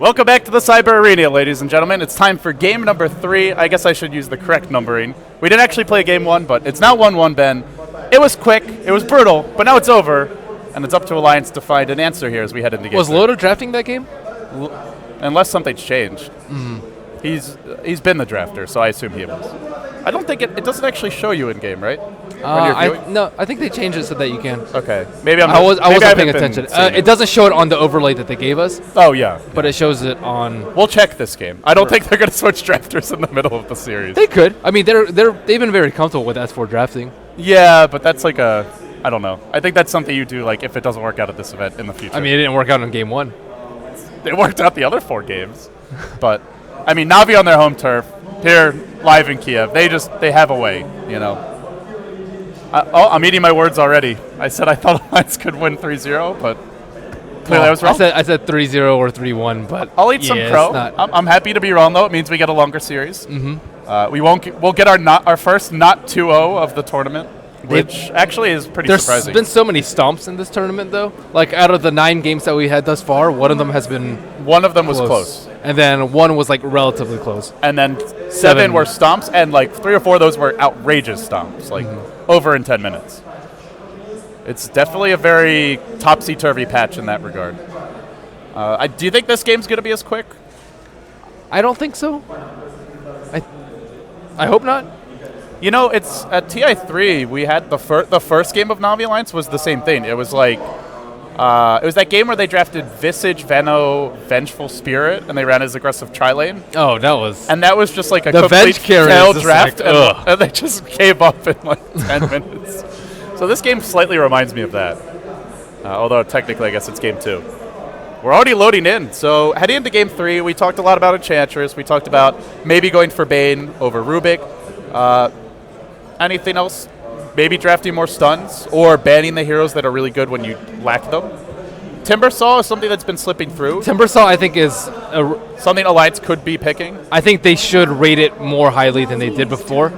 Welcome back to the Cyber Arena, ladies and gentlemen. It's time for game number 3. I guess I should use the correct numbering. We didn't actually play game 1, but it's now 1-1, Ben. It was quick, it was brutal, but now it's over, and it's up to Alliance to find an answer here as we head into game 3. Was Loda drafting that game? Unless something's changed. He's been the drafter, so I assume he was. I don't think it doesn't actually show you in game, right? No, I think they changed it so that you can. Okay, maybe I wasn't paying attention. It doesn't show it on the overlay that they gave us. Oh yeah, but it shows it on. We'll check this game. I don't think they're going to switch drafters in the middle of the series. They could. I mean, they've been very comfortable with S4 drafting. Yeah, but that's like I don't know. I think that's something you do like if it doesn't work out at this event in the future. I mean, it didn't work out in game 1. It worked out the other 4 games, but I mean, Na'Vi on their home turf here, live in Kiev. They have a way, you know. I'm eating my words already. I said I thought Alliance could win 3-0, but clearly I was wrong. I said 3-0 or 3-1, but I'll eat some crow. I'm happy to be wrong though. It means we get a longer series. We'll get our first not 2-0 of the tournament, which actually is pretty surprising. There's been so many stomps in this tournament though. Like out of the 9 games that we had thus far, one of them has been was close. And then one was like relatively close. And then 7 were stomps, and like 3 or 4 of those were outrageous stomps, like over in 10 minutes. It's definitely a very topsy-turvy patch in that regard. Do you think this game's going to be as quick? I don't think so. I hope not. You know, it's at TI3 we had the first game of Na'Vi Alliance was the same thing. It was like it was that game where they drafted VIII, Venno, Vengeful Spirit, and they ran as aggressive tri-lane. Oh, that was just like a the complete failed draft, like, and they just gave up in like 10 minutes. So this game slightly reminds me of that, although technically I guess it's game 2. We're already loading in, so heading into game 3, we talked a lot about Enchantress. We talked about maybe going for Bane over Rubik. Anything else? Maybe drafting more stuns or banning the heroes that are really good when you lack them. Timbersaw is something that's been slipping through. Timbersaw, I think, is something Alliance could be picking. I think they should rate it more highly than they did before.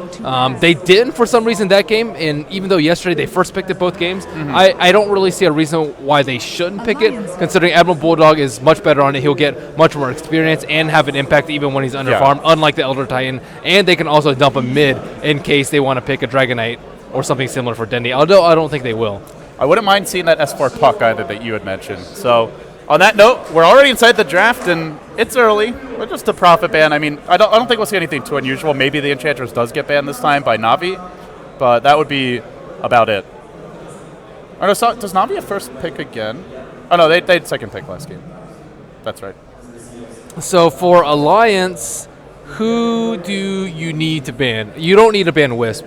They didn't for some reason that game, and even though yesterday they first picked it both games, I don't really see a reason why they shouldn't pick it, considering Admiral Bulldog is much better on it. He'll get much more experience and have an impact even when he's under farm, unlike the Elder Titan, and they can also dump him mid in case they want to pick a Dragonite or something similar for Dendi, although I don't think they will. I wouldn't mind seeing that S4 puck either that you had mentioned. So on that note, we're already inside the draft, and it's early. We're just a profit ban. I mean, I don't think we'll see anything too unusual. Maybe the Enchantress does get banned this time by Na'Vi, but that would be about it. Or no, does Na'Vi have first pick again? Oh no, they had second pick last game. That's right. So for Alliance, who do you need to ban? You don't need to ban Wisp.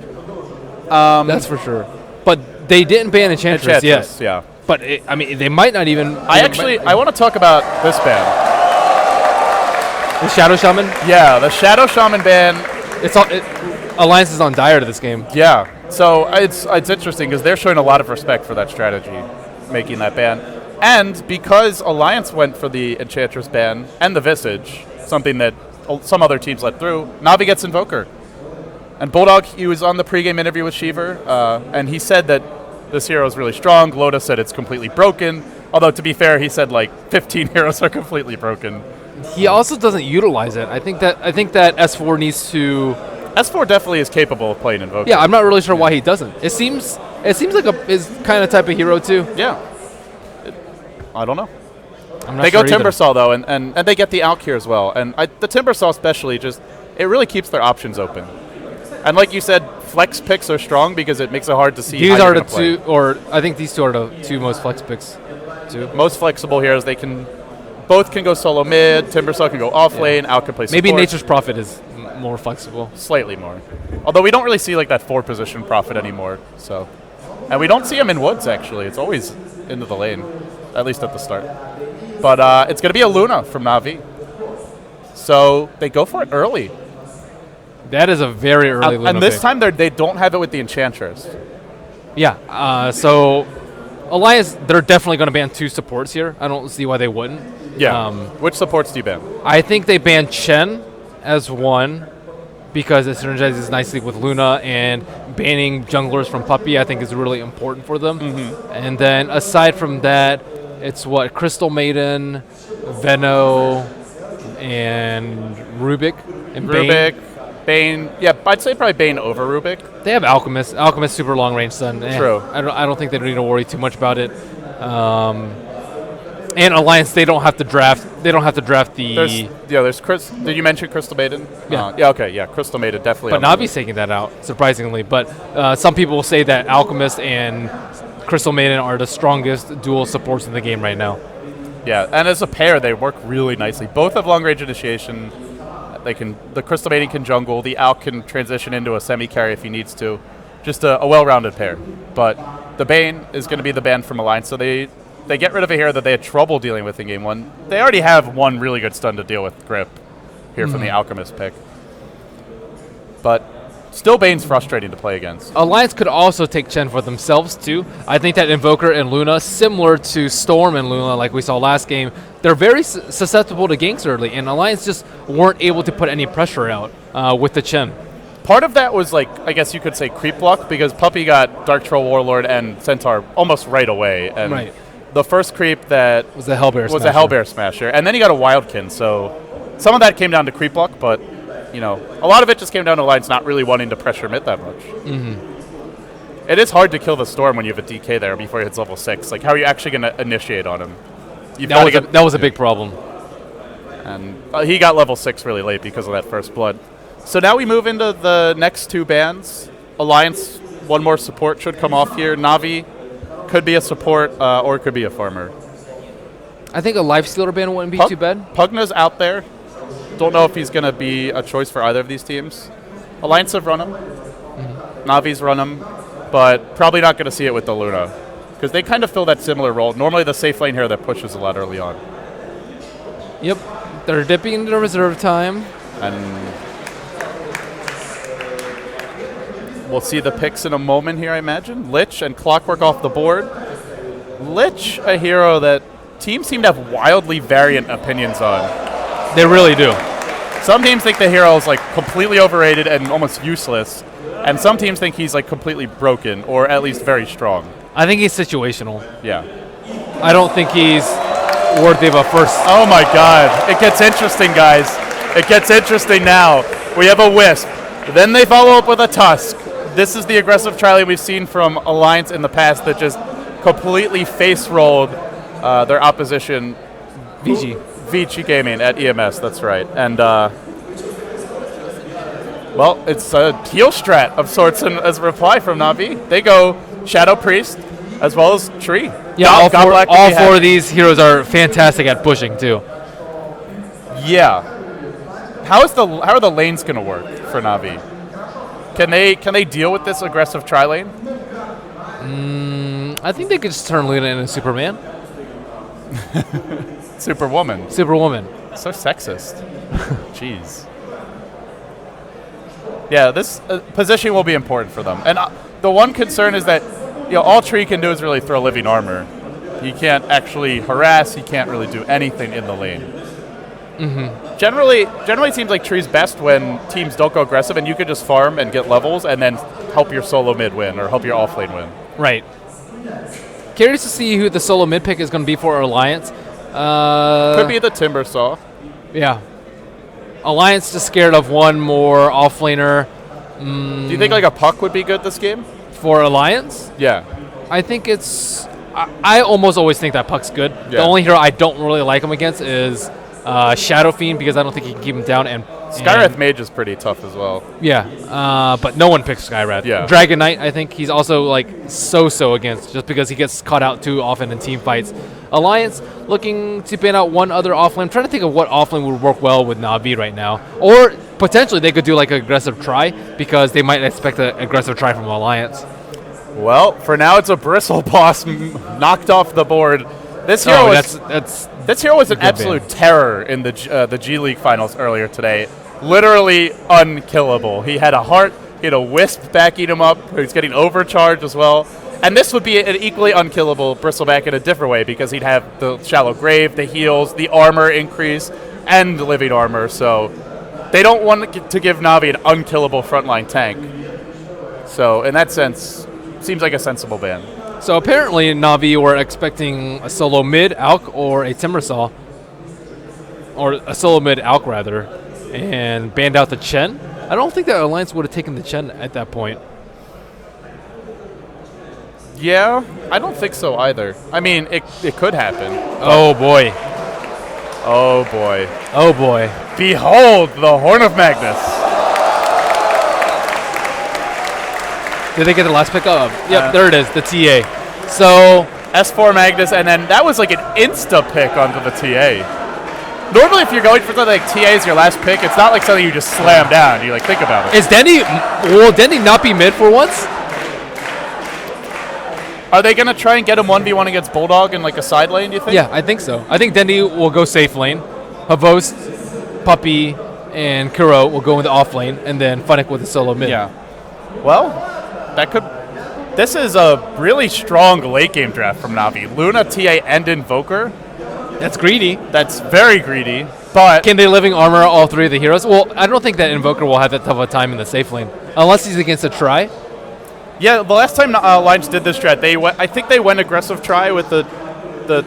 That's for sure. But they didn't ban Enchantress yet. Yeah. But I mean, they might not even. I want to talk about this ban. The Shadow Shaman. Yeah, the Shadow Shaman ban. Alliance is on dire to this game. Yeah. So it's interesting because they're showing a lot of respect for that strategy, making that ban, and because Alliance went for the Enchantress ban and the Visage, something that some other teams let through. Na'Vi gets Invoker. And Bulldog, he was on the pregame interview with Shiver, and he said that this hero is really strong. Loda said it's completely broken. Although, to be fair, he said like 15 heroes are completely broken. He also doesn't utilize it. I think that S4 needs to. S4 definitely is capable of playing Invoker. Yeah, I'm not really sure why he doesn't. It seems like his kind of type of hero too. Yeah. I don't know. They go Timbersaw though, and they get the Alk here as well. And the Timbersaw especially it really keeps their options open. And like you said, flex picks are strong because it makes it hard to see. These are the two, or I think these two are the 2 most flex picks, too. Most flexible heroes. Both can go solo mid. Timbersaw can go off lane. Alk can play support. Maybe Nature's Prophet is more flexible. Slightly more. Although we don't really see like that 4-position Prophet anymore. So, and we don't see him in woods actually. It's always into the lane, at least at the start. But it's gonna be a Luna from Na'Vi. So they go for it early. That is a very early Luna and this pick. time they don't have it with the Enchantress. Yeah, so Alliance, they're definitely going to ban 2 supports here. I don't see why they wouldn't. Yeah. Which supports do you ban? I think they ban Chen as 1 because it synergizes nicely with Luna, and banning junglers from Puppey I think is really important for them. And then aside from that, it's Crystal Maiden, Venno, and Rubik and Rubik, Bane. Yeah, I'd say probably Bane over Rubik. They have Alchemist. Alchemist super long range stun. True. I don't think they need to worry too much about it. And Alliance, they don't have to draft. They don't have to draft the. There's Chris. Did you mention Crystal Maiden? Yeah. Okay. Yeah, Crystal Maiden definitely. But Navi's taking that out, surprisingly. But some people will say that Alchemist and Crystal Maiden are the strongest dual supports in the game right now. Yeah, and as a pair, they work really nicely. Both have long range initiation. The Crystal Maiden can jungle. The Alch can transition into a semi carry if he needs to. Just a well-rounded pair. But the Bane is going to be the ban from Alliance, so they get rid of a hero that they had trouble dealing with in Game 1. They already have one really good stun to deal with, Grip, here from the Alchemist pick. But still Bane's frustrating to play against. Alliance could also take Chen for themselves, too. I think that Invoker and Luna, similar to Storm and Luna like we saw last game, they're very susceptible to ganks early, and Alliance just weren't able to put any pressure out with the Chen. Part of that was, I guess you could say creep luck, because Puppey got Dark Troll Warlord and Centaur almost right away. And right. The first creep that was a Hellbear Smasher. A Hellbear Smasher. And then he got a Wildkin, so some of that came down to creep luck, but a lot of it just came down to Alliance not really wanting to pressure mid that much. Mm-hmm. It is hard to kill the Storm when you have a DK there before he hits level 6. How are you actually going to initiate on him? That was a big problem. And he got level 6 really late because of that first blood. So now we move into the next two bans. Alliance, one more support should come off here. Na'Vi could be a support or could be a farmer. I think a Lifestealer ban wouldn't be too bad. Pugna's out there. Don't know if he's going to be a choice for either of these teams. Alliance have run him. Mm-hmm. Navi's run him. But probably not going to see it with the Luna. Because they kind of fill that similar role. Normally the safe lane hero that pushes a lot early on. Yep. They're dipping into reserve time. And we'll see the picks in a moment here, I imagine. Lich and Clockwork off the board. Lich, a hero that teams seem to have wildly variant opinions on. They really do. Some teams think the hero is completely overrated and almost useless, and some teams think he's completely broken or at least very strong. I think he's situational. Yeah. I don't think he's worthy of a first. Oh my god. It gets interesting, guys. It gets interesting now. We have a Wisp. Then they follow up with a Tusk. This is the aggressive tri-lane we've seen from Alliance in the past that just completely face-rolled their opposition. VIII Gaming at EMS, that's right. And, it's a heal strat of sorts as a reply from Na'Vi. They go Shadow Priest as well as Tree. Yeah, all four of these heroes are fantastic at pushing, too. Yeah. How are the lanes going to work for Na'Vi? Can they deal with this aggressive tri-lane? I think they could just turn Luna into Superman. Superwoman. So sexist. Jeez. Yeah, this positioning will be important for them. And the one concern is that all Tree can do is really throw living armor. He can't actually harass. He can't really do anything in the lane. Mm-hmm. Generally, it seems like Tree's best when teams don't go aggressive and you can just farm and get levels and then help your solo mid win or help your off lane win. Right. Curious to see who the solo mid pick is going to be for Alliance. Could be the Timbersaw. Yeah. Alliance just scared of one more offlaner. Do you think a Puck would be good this game? For Alliance? Yeah. I think it's... I almost always think that Puck's good. Yeah. The only hero I don't really like him against is Shadow Fiend because I don't think he can keep him down. And Skywrath Mage is pretty tough as well. Yeah, but no one picks Skywrath. Yeah. Dragon Knight, I think he's also so-so against just because he gets caught out too often in team fights. Alliance looking to ban out one other offlane. I'm trying to think of what offlane would work well with Na'Vi right now. Or potentially they could do an aggressive try because they might expect an aggressive try from Alliance. Well, for now it's a Bristle Boss knocked off the board. This hero this hero was an absolute terror in the G League finals earlier today. Literally unkillable. He had a heart, he had a Wisp backing him up, he's getting overcharged as well. And this would be an equally unkillable Bristleback in a different way because he'd have the Shallow Grave, the heals, the armor increase, and the living armor. So they don't want to give Na'Vi an unkillable frontline tank. So in that sense, seems like a sensible ban. So apparently Na'Vi were expecting a solo mid, Alk, or a Timbersaw. or a solo mid Alk rather, and banned out the Chen, I don't think that Alliance would have taken the Chen at that point. Yeah, I don't think so either. I mean, it could happen. Oh boy. Oh boy. Oh boy. Behold the Horn of Magnus. Did they get the last pick up? Yep, there it is, the TA. So S4 Magnus, and then that was like an insta pick onto the TA. Normally, if you're going for something like TA as your last pick, it's not like something you just slam down. You like think about it. Will Dendy not be mid for once? Are they going to try and get him 1v1 against Bulldog in like a side lane, do you think? Yeah, I think so. I think Dendy will go safe lane. Havost, Puppy, and Kuro will go in the off lane, and then Funnick with a solo mid. Yeah. Well, that could... This is a really strong late game draft from Navi. Luna, TA, and Invoker. That's greedy. That's very greedy, but... Can they living armor all three of the heroes? Well, I don't think that Invoker will have that tough a time in the safe lane, unless he's against a Try. Yeah, the last time Alliance did this strat, I think they went aggressive Try with the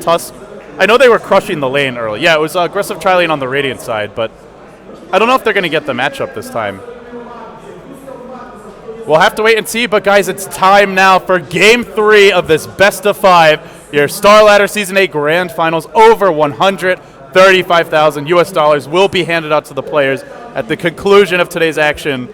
Tusk. I know they were crushing the lane early. Yeah, it was aggressive Try lane on the Radiant side, but I don't know if they're going to get the matchup this time. We'll have to wait and see, but guys, it's time now for Game 3 of this Best of 5, your Starladder Season 8 Grand Finals. Over 135,000 US dollars will be handed out to the players at the conclusion of today's action.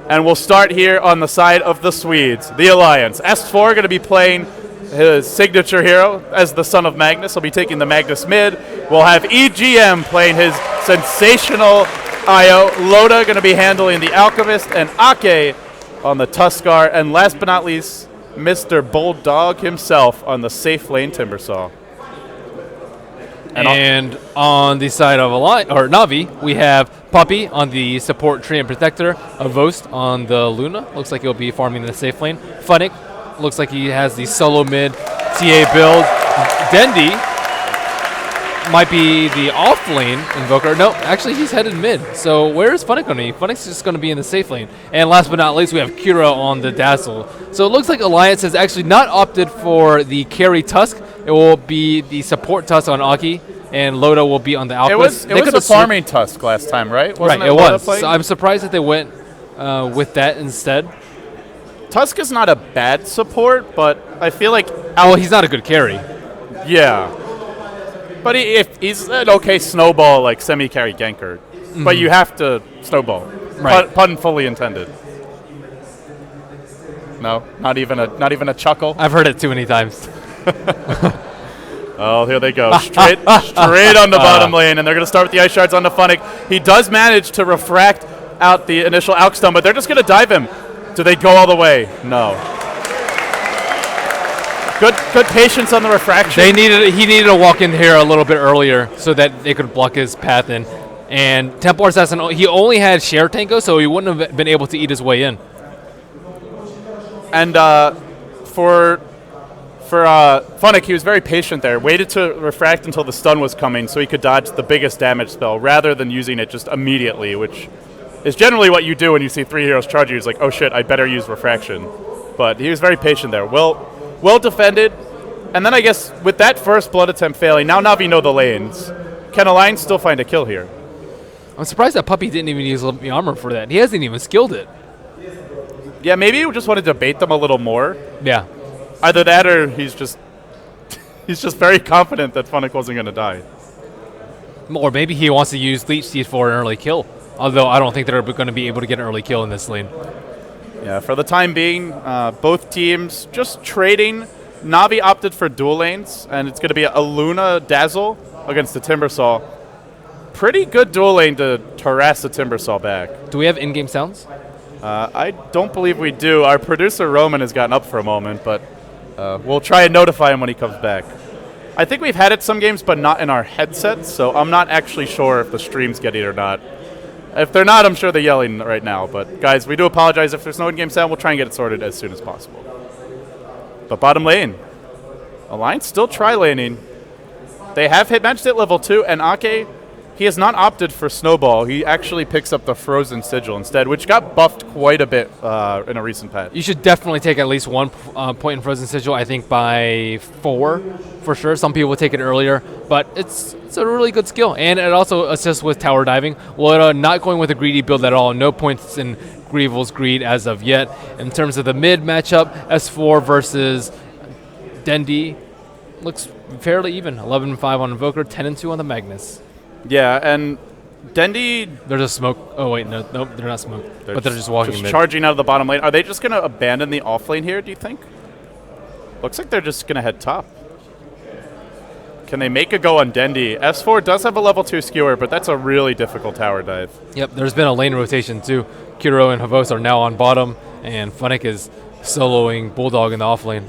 And we'll start here on the side of the Swedes, the Alliance. S4 going to be playing his signature hero as the son of Magnus. He'll be taking the Magnus mid. We'll have EGM playing his sensational IO. Loda going to be handling the Alchemist, and Ake on the Tuskar. And last but not least, Mr. Bulldog himself on the safe lane Timbersaw. And on the side of Navi, we have Puppy on the support tree and protector, Avost on the Luna. Looks like he'll be farming in the safe lane. Funnick looks like he has the solo mid TA build. Dendy might be the off lane Invoker. No, actually he's headed mid. So where is Funnick going to be? Funnick's just going to be in the safe lane. And last but not least, we have Kira on the Dazzle. So it looks like Alliance has actually not opted for the carry Tusk. It will be the support Tusk on Aki, and Loda will be on the Alchemist. It was a farming Tusk last time, right? Wasn't it was. So I'm surprised that they went with that instead. Tusk is not a bad support, but I feel like... well, he's not a good carry. Yeah. But he's an okay snowball, like semi-carry ganker. Mm-hmm. But you have to snowball. Right. Pun fully intended. No, not even a chuckle. I've heard it too many times. Oh, here they go. Straight on the bottom lane, and they're going to start with the Ice Shards on the Funnick. He does manage to refract out the initial Alk stun, but they're just going to dive him. Do they go all the way? No. Good patience on the refraction. He needed to walk in here a little bit earlier so that they could block his path in. And Templar Assassin, he only had Share Tango, so he wouldn't have been able to eat his way in. And for Funnick, he was very patient there. Waited to refract until the stun was coming so he could dodge the biggest damage spell rather than using it just immediately, which is generally what you do when you see three heroes charge you. It's like, oh shit, I better use refraction. But he was very patient there. Well defended. And then I guess with that first blood attempt failing, now Navi know the lanes. Can Alliance still find a kill here? I'm surprised that Puppy didn't even use the armor for that. He hasn't even skilled it. Yeah, maybe he just wanted to bait them a little more. Yeah. Either that or he's just very confident that Funnick wasn't going to die. Or maybe he wants to use Leech Seed for an early kill. Although I don't think they're going to be able to get an early kill in this lane. Yeah, for the time being, both teams just trading. Navi opted for dual lanes, and it's going to be a Luna Dazzle against the Timbersaw. Pretty good dual lane to harass the Timbersaw back. Do we have in-game sounds? I don't believe we do. Our producer, Roman, has gotten up for a moment, but we'll try and notify him when he comes back. I think we've had it some games, but not in our headsets, so I'm not actually sure if the stream's getting it or not. If they're not, I'm sure they're yelling right now. But, guys, we do apologize. If there's no in-game sound, we'll try and get it sorted as soon as possible. But bottom lane, Alliance still tri-laning. They have hit matched at level 2, and Ake, he has not opted for Snowball. He actually picks up the Frozen Sigil instead, which got buffed quite a bit in a recent patch. You should definitely take at least 1 point in Frozen Sigil, I think by 4 for sure. Some people will take it earlier, but it's a really good skill. And it also assists with tower diving. Well, not going with a greedy build at all. No points in Greevil's Greed as of yet. In terms of the mid matchup, S4 versus Dendi looks fairly even. 11-5 on Invoker, 10-2 on the Magnus. Yeah, and Dendi... There's a smoke. Oh, wait, nope, they're not smoke. But they're just walking mid. Charging out of the bottom lane. Are they just going to abandon the off lane here, do you think? Looks like they're just going to head top. Can they make a go on Dendi? S4 does have a level 2 skewer, but that's a really difficult tower dive. Yep, there's been a lane rotation too. Kiro and Havos are now on bottom, and Funnick is soloing Bulldog in the off lane.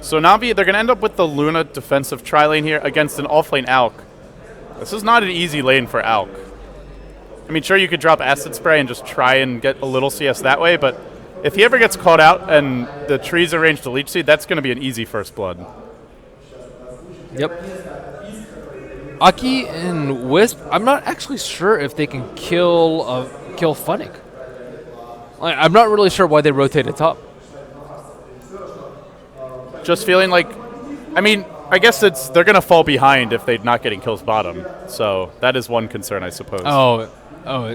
So Na'Vi, they're going to end up with the Luna defensive tri-lane here against an off-lane Alk. This is not an easy lane for Alk. I mean, sure, you could drop Acid Spray and just try and get a little CS that way, but if he ever gets caught out and the trees are ranged to Leech Seed, that's going to be an easy first blood. Yep. Aki and Wisp, I'm not actually sure if they can kill Funnick. I'm not really sure why they rotated top. Just feeling like, I mean, I guess they're going to fall behind if they're not getting kills bottom. So that is one concern, I suppose. Oh,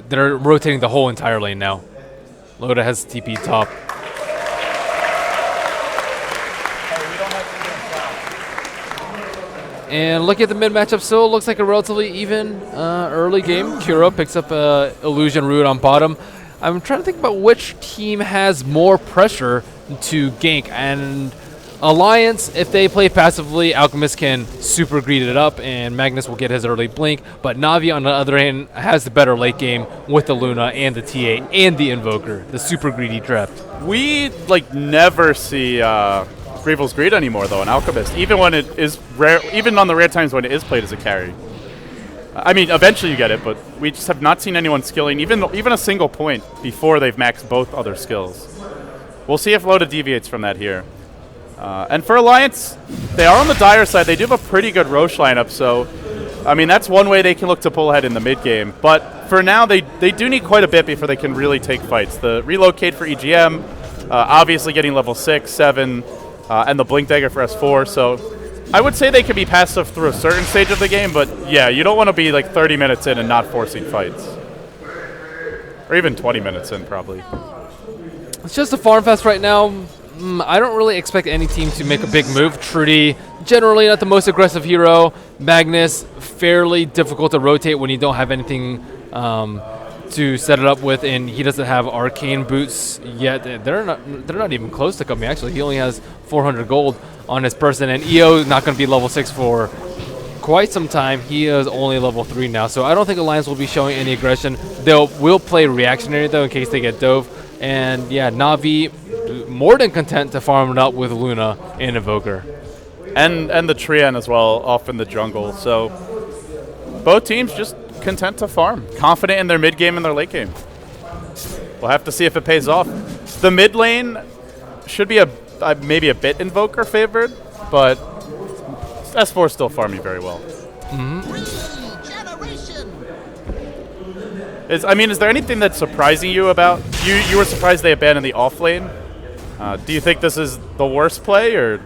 they're rotating the whole entire lane now. Loda has TP top. And look at the mid matchup still. Looks like a relatively even early game. Kuro picks up Illusion Root on bottom. I'm trying to think about which team has more pressure to gank. And Alliance, if they play passively, Alchemist can super greed it up, and Magnus will get his early blink. But Na'Vi, on the other hand, has the better late game with the Luna and the TA and the Invoker, the super greedy draft. We never see Greevil's Greed anymore, though, in Alchemist, even when it is rare, even on the rare times when it is played as a carry. I mean, eventually you get it, but we just have not seen anyone skilling even a single point before they've maxed both other skills. We'll see if Loda deviates from that here. And for Alliance, they are on the dire side. They do have a pretty good Roche lineup, so, I mean, that's one way they can look to pull ahead in the mid game. But for now, they do need quite a bit before they can really take fights. The relocate for EGM, obviously getting level 6, 7, and the Blink Dagger for S4, so I would say they can be passive through a certain stage of the game, but yeah, you don't want to be 30 minutes in and not forcing fights. Or even 20 minutes in, probably. It's just a farm fest right now. I don't really expect any team to make a big move. Trudy, generally not the most aggressive hero. Magnus, fairly difficult to rotate when you don't have anything to set it up with, and he doesn't have arcane boots yet. They're not even close to coming, actually. He only has 400 gold on his person, and EO is not going to be level 6 for quite some time. He is only level 3 now, so I don't think Alliance will be showing any aggression. Will play reactionary, though, in case they get dove. And yeah, Na'Vi, more than content to farm it up with Luna and Invoker. And the Trian as well, off in the jungle. So both teams just content to farm. Confident in their mid game and their late game. We'll have to see if it pays off. The mid lane should be maybe a bit Invoker favored, but S4 is still farming very well. Is there anything that's surprising you about? You were surprised they abandoned the off lane. Do you think this is the worst play, or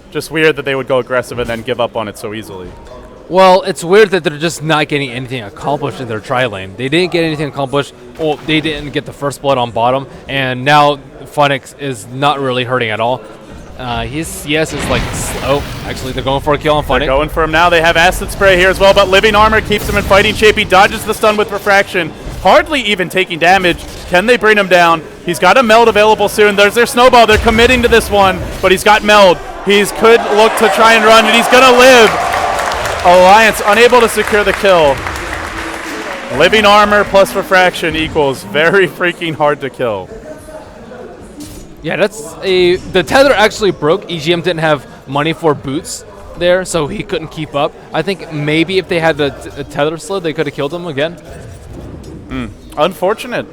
just weird that they would go aggressive and then give up on it so easily? Well, it's weird that they're just not getting anything accomplished in their tri-lane. They didn't get anything accomplished. Well, they didn't get the first blood on bottom, and now Funix is not really hurting at all. His CS is slow. Actually, they're going for a kill on Funix. They're going for him now. They have Acid Spray here as well, but Living Armor keeps him in fighting shape. He dodges the stun with Refraction, hardly even taking damage. Can they bring him down? He's got a Meld available soon. There's their Snowball. They're committing to this one, but he's got Meld. He could look to try and run, and he's going to live. Alliance unable to secure the kill. Living Armor plus Refraction equals very freaking hard to kill. Yeah, the tether actually broke. EGM didn't have money for boots there, so he couldn't keep up. I think maybe if they had the tether slid, they could have killed him again. Unfortunate.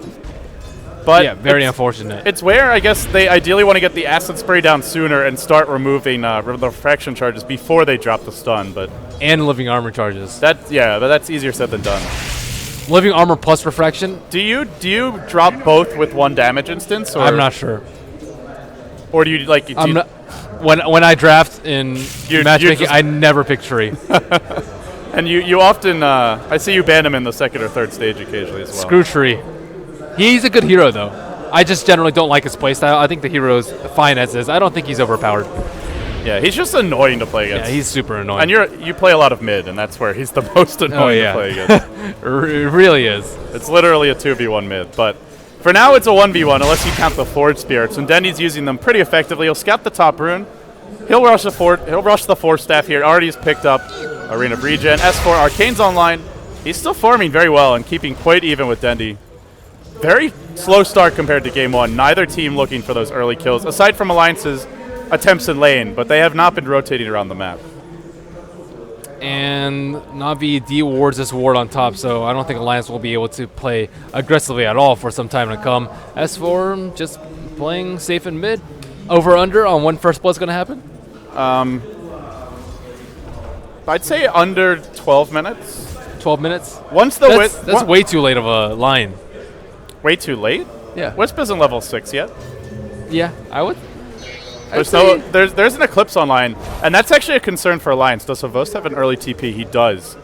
But yeah, very unfortunate. It's where I guess they ideally want to get the acid spray down sooner and start removing the refraction charges before they drop the stun. But and living armor charges. but that's easier said than done. Living armor plus refraction. Do you drop both with one damage instance? Or I'm not sure. Or do you like? Do I'm you, not, when I draft in matchmaking, I never pick tree. and you often I see you ban him in the second or third stage occasionally as well. Screw tree. He's a good hero though. I just generally don't like his playstyle. I think the hero's fine as is. I don't think he's overpowered. Yeah, he's just annoying to play against. Yeah, he's super annoying. And you play a lot of mid, and that's where he's the most annoying to play against. It really is. It's literally a 2v1 mid, but for now it's a 1v1 unless you count the Forge Spirits, and Dendy's using them pretty effectively. He'll scout the top rune. He'll rush the Forge Staff here. Already has picked up Arena of Regen. S4 Arcane's online. He's still farming very well and keeping quite even with Dendy. Very slow start compared to game one. Neither team looking for those early kills, aside from Alliance's attempts in lane, but they have not been rotating around the map. And Na'Vi de-wards this ward on top, so I don't think Alliance will be able to play aggressively at all for some time to come. S4 just playing safe in mid. Over/under on when first blood's going to happen? I'd say under 12 minutes. 12 minutes? Once the that's way too late of a line. Way too late? Yeah. Wisp isn't level 6 yet. Yeah, I would. There's an Eclipse online, and that's actually a concern for Alliance. Does Havost have an early TP? He does.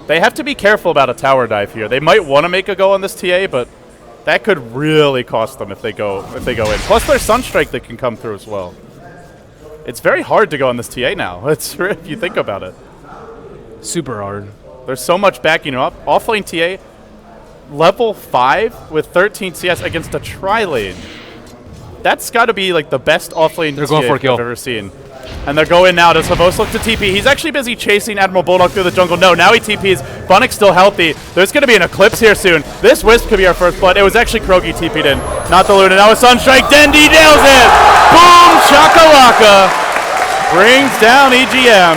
They have to be careful about a tower dive here. They might want to make a go on this TA, but that could really cost them if they go in. Plus, there's Sunstrike that can come through as well. It's very hard to go on this TA now. It's if you think about it. Super hard. There's so much backing you up. Offlane TA, level 5 with 13 CS against a tri-lane. That's got to be like the best offlane They're going for a kill. I've ever seen. And they're going now. Does Havost look to TP? He's actually busy chasing Admiral Bulldog through the jungle. No, now he TPs. Bunnick's still healthy. There's going to be an Eclipse here soon. This Wisp could be our first blood. It was actually Krogi TP'd in, not the Luna. Now with Sunstrike, Dendy nails it! Boom! Chakalaka! Brings down EGM.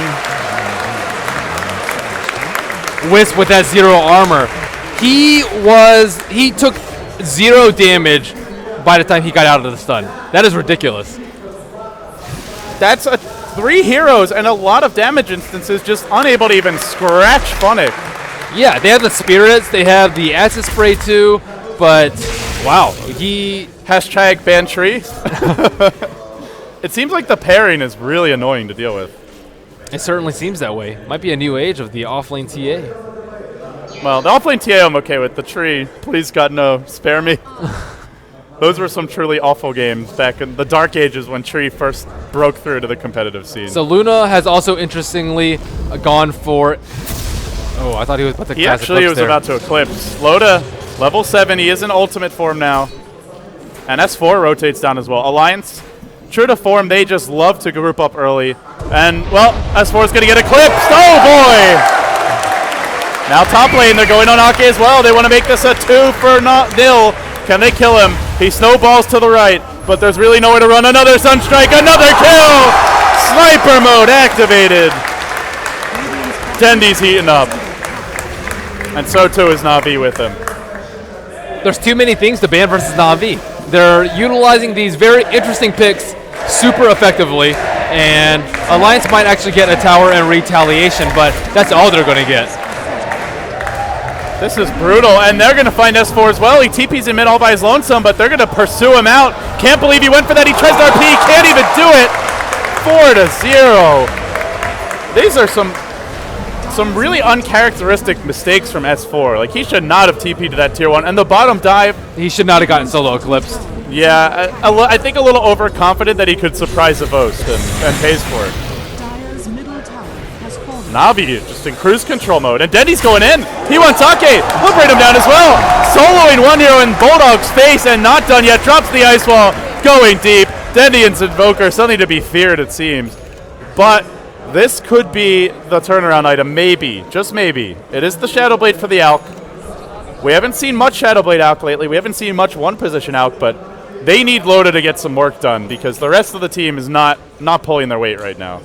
Wisp with that 0 armor. He took 0 damage by the time he got out of the stun. That is ridiculous. That's 3 heroes and a lot of damage instances, just unable to even scratch Funnick. Yeah, they have the spirits, they have the acid spray too, but wow, he... Hashtag ban tree. It seems like the pairing is really annoying to deal with. It certainly seems that way. Might be a new age of the offlane TA. Well, the offlane TA I'm okay with. The tree, please God no, spare me. Those were some truly awful games back in the dark ages when Tree first broke through to the competitive scene. So Luna has also interestingly gone for... Oh, I thought he was about to cast Eclipse He actually was there. about to Eclipse. Loda, level 7, he is in ultimate form now. And S4 rotates down as well. Alliance, true to form, they just love to group up early. And, well, S4 is going to get Eclipsed. Oh, boy! Now top lane, they're going on Ake as well. They want to make this a 2-0. Can they kill him? He snowballs to the right, but there's really nowhere to run. Another Sunstrike, another kill! Sniper mode activated. Dendy's heating up. And so too is Na'Vi with him. There's too many things to ban versus Na'Vi. They're utilizing these very interesting picks super effectively, and Alliance might actually get a tower and retaliation, but that's all they're going to get. This is brutal, and they're going to find S4 as well. He TP's in mid all by his lonesome, but they're going to pursue him out. Can't believe he went for that. He tries to RP, can't even do it. 4-0. These are some really uncharacteristic mistakes from S4. Like, he should not have TP'd to that tier 1. And the bottom dive. He should not have gotten solo eclipsed. Yeah, I think a little overconfident that he could surprise the Vost and pays for it. Na'Vi just in cruise control mode, and Dendy's going in. He wants Ake. He'll bring him down as well. Soloing one hero in Bulldog's face and not done yet. Drops the ice wall, going deep. Dendy and Invoker, something to be feared, it seems. But this could be the turnaround item, maybe, just maybe. It is the Shadow Blade for the Alk. We haven't seen much Shadow Blade Alk lately. We haven't seen much one position Alk, but they need Loda to get some work done because the rest of the team is not pulling their weight right now.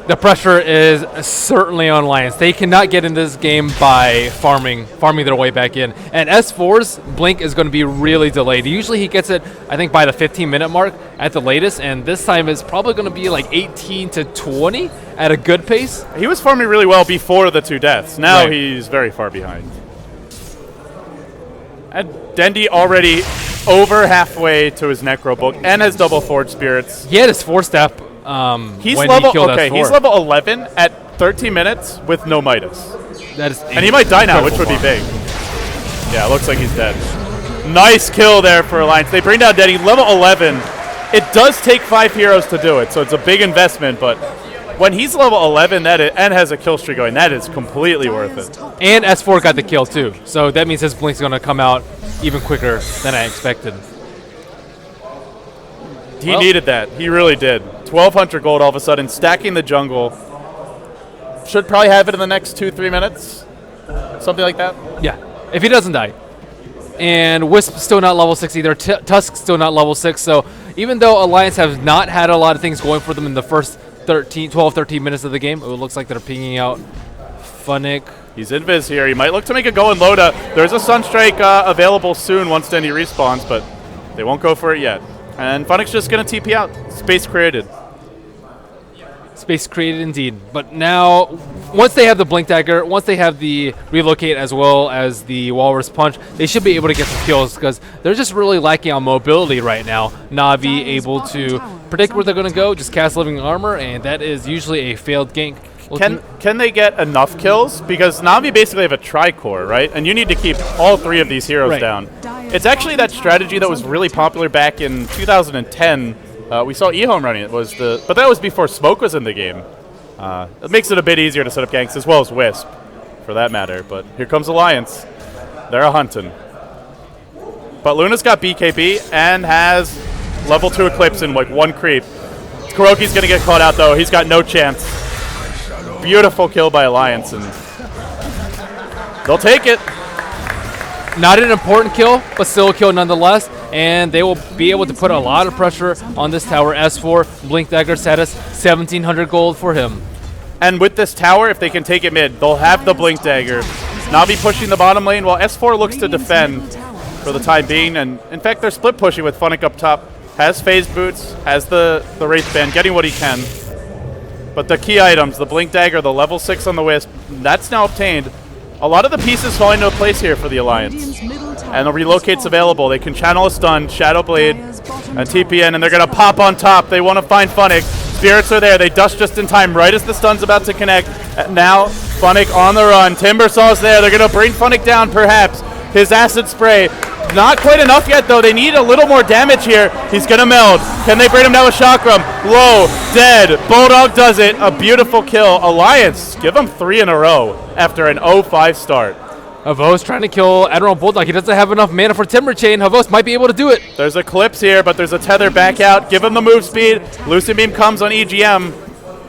The pressure is certainly on Lions. They cannot get in this game by farming their way back in. And S4's blink is going to be really delayed. Usually he gets it, I think, by the 15-minute mark at the latest, and this time it's probably going to be like 18 to 20 at a good pace. He was farming really well before the 2 deaths. Now Right. he's very far behind. And Dendi already over halfway to his Necro book and has double Forge Spirits. He had his 4-step He's when level he killed okay. S4. He's level 11 at 13 minutes with no Midas, That is and he might die now, which would be big. Yeah, it looks like he's dead. Nice kill there for Alliance. They bring down Dendi, level 11. It does take 5 heroes to do it, so it's a big investment. But when he's level 11 and has a kill streak going, that is completely worth it. And S4 got the kill too, so that means his blink's going to come out even quicker than I expected. He needed that. He really did. 1,200 gold all of a sudden, stacking the jungle. Should probably have it in the next 2-3 minutes. Something like that. Yeah, if he doesn't die. And Wisp still not level 6 either. Tusk still not level 6. So even though Alliance has not had a lot of things going for them in the first 12, 13 minutes of the game, it looks like they're pinging out Funnick. He's invis here. He might look to make a go in Loda. There's a Sunstrike available soon once Dendi respawns, but they won't go for it yet. And Funnick's just going to TP out. Space created. Space created indeed. But now, once they have the Blink Dagger, once they have the Relocate as well as the Walrus Punch, they should be able to get some kills because they're just really lacking on mobility right now. Na'Vi able to predict where they're going to go, just cast Living Armor, and that is usually a failed gank. Can they get enough kills? Because Na'Vi basically have a tri-core, right? And you need to keep all 3 of these heroes down. It's actually that strategy that was really popular back in 2010. We saw eHome running it. But that was before Smoke was in the game. It makes it a bit easier to set up ganks, as well as Wisp, for that matter. But here comes Alliance. They're a hunting. But Luna's got BKB and has level 2 Eclipse in like 1 creep. Kuroki's going to get caught out, though. He's got no chance. Beautiful kill by Alliance, and they'll take it. Not an important kill, but still a kill nonetheless. And they will be able to put a lot of pressure on this tower. S4, Blink Dagger status, 1,700 gold for him. And with this tower, if they can take it mid, they'll have the Blink Dagger. Na'Vi pushing the bottom lane while S4 looks to defend for the time being. And in fact, they're split pushing with Funnick up top. Has phase boots, has the Wraith Band, getting what he can. But the key items, the Blink Dagger, the level 6 on the Wisp, that's now obtained. A lot of the pieces fall into place here for the Alliance. And the Relocate's available. They can channel a stun, Shadow Blade, and TPN, and they're going to pop on top. They want to find Funnick. Spirits are there. They dust just in time right as the stun's about to connect. And now, Funnick on the run. Timbersaw's there. They're going to bring Funnick down, perhaps. His Acid Spray. Not quite enough yet, though. They need a little more damage here. He's going to meld. Can they bring him down with Chakram? Low. Dead. Bulldog does it. A beautiful kill. Alliance, give him 3 in a row after an 0-5 start. Havos trying to kill Admiral Bulldog. He doesn't have enough mana for Timber Chain. Havos might be able to do it. There's Eclipse here, but there's a tether back out. Give him the move speed. Lucid Beam comes on EGM.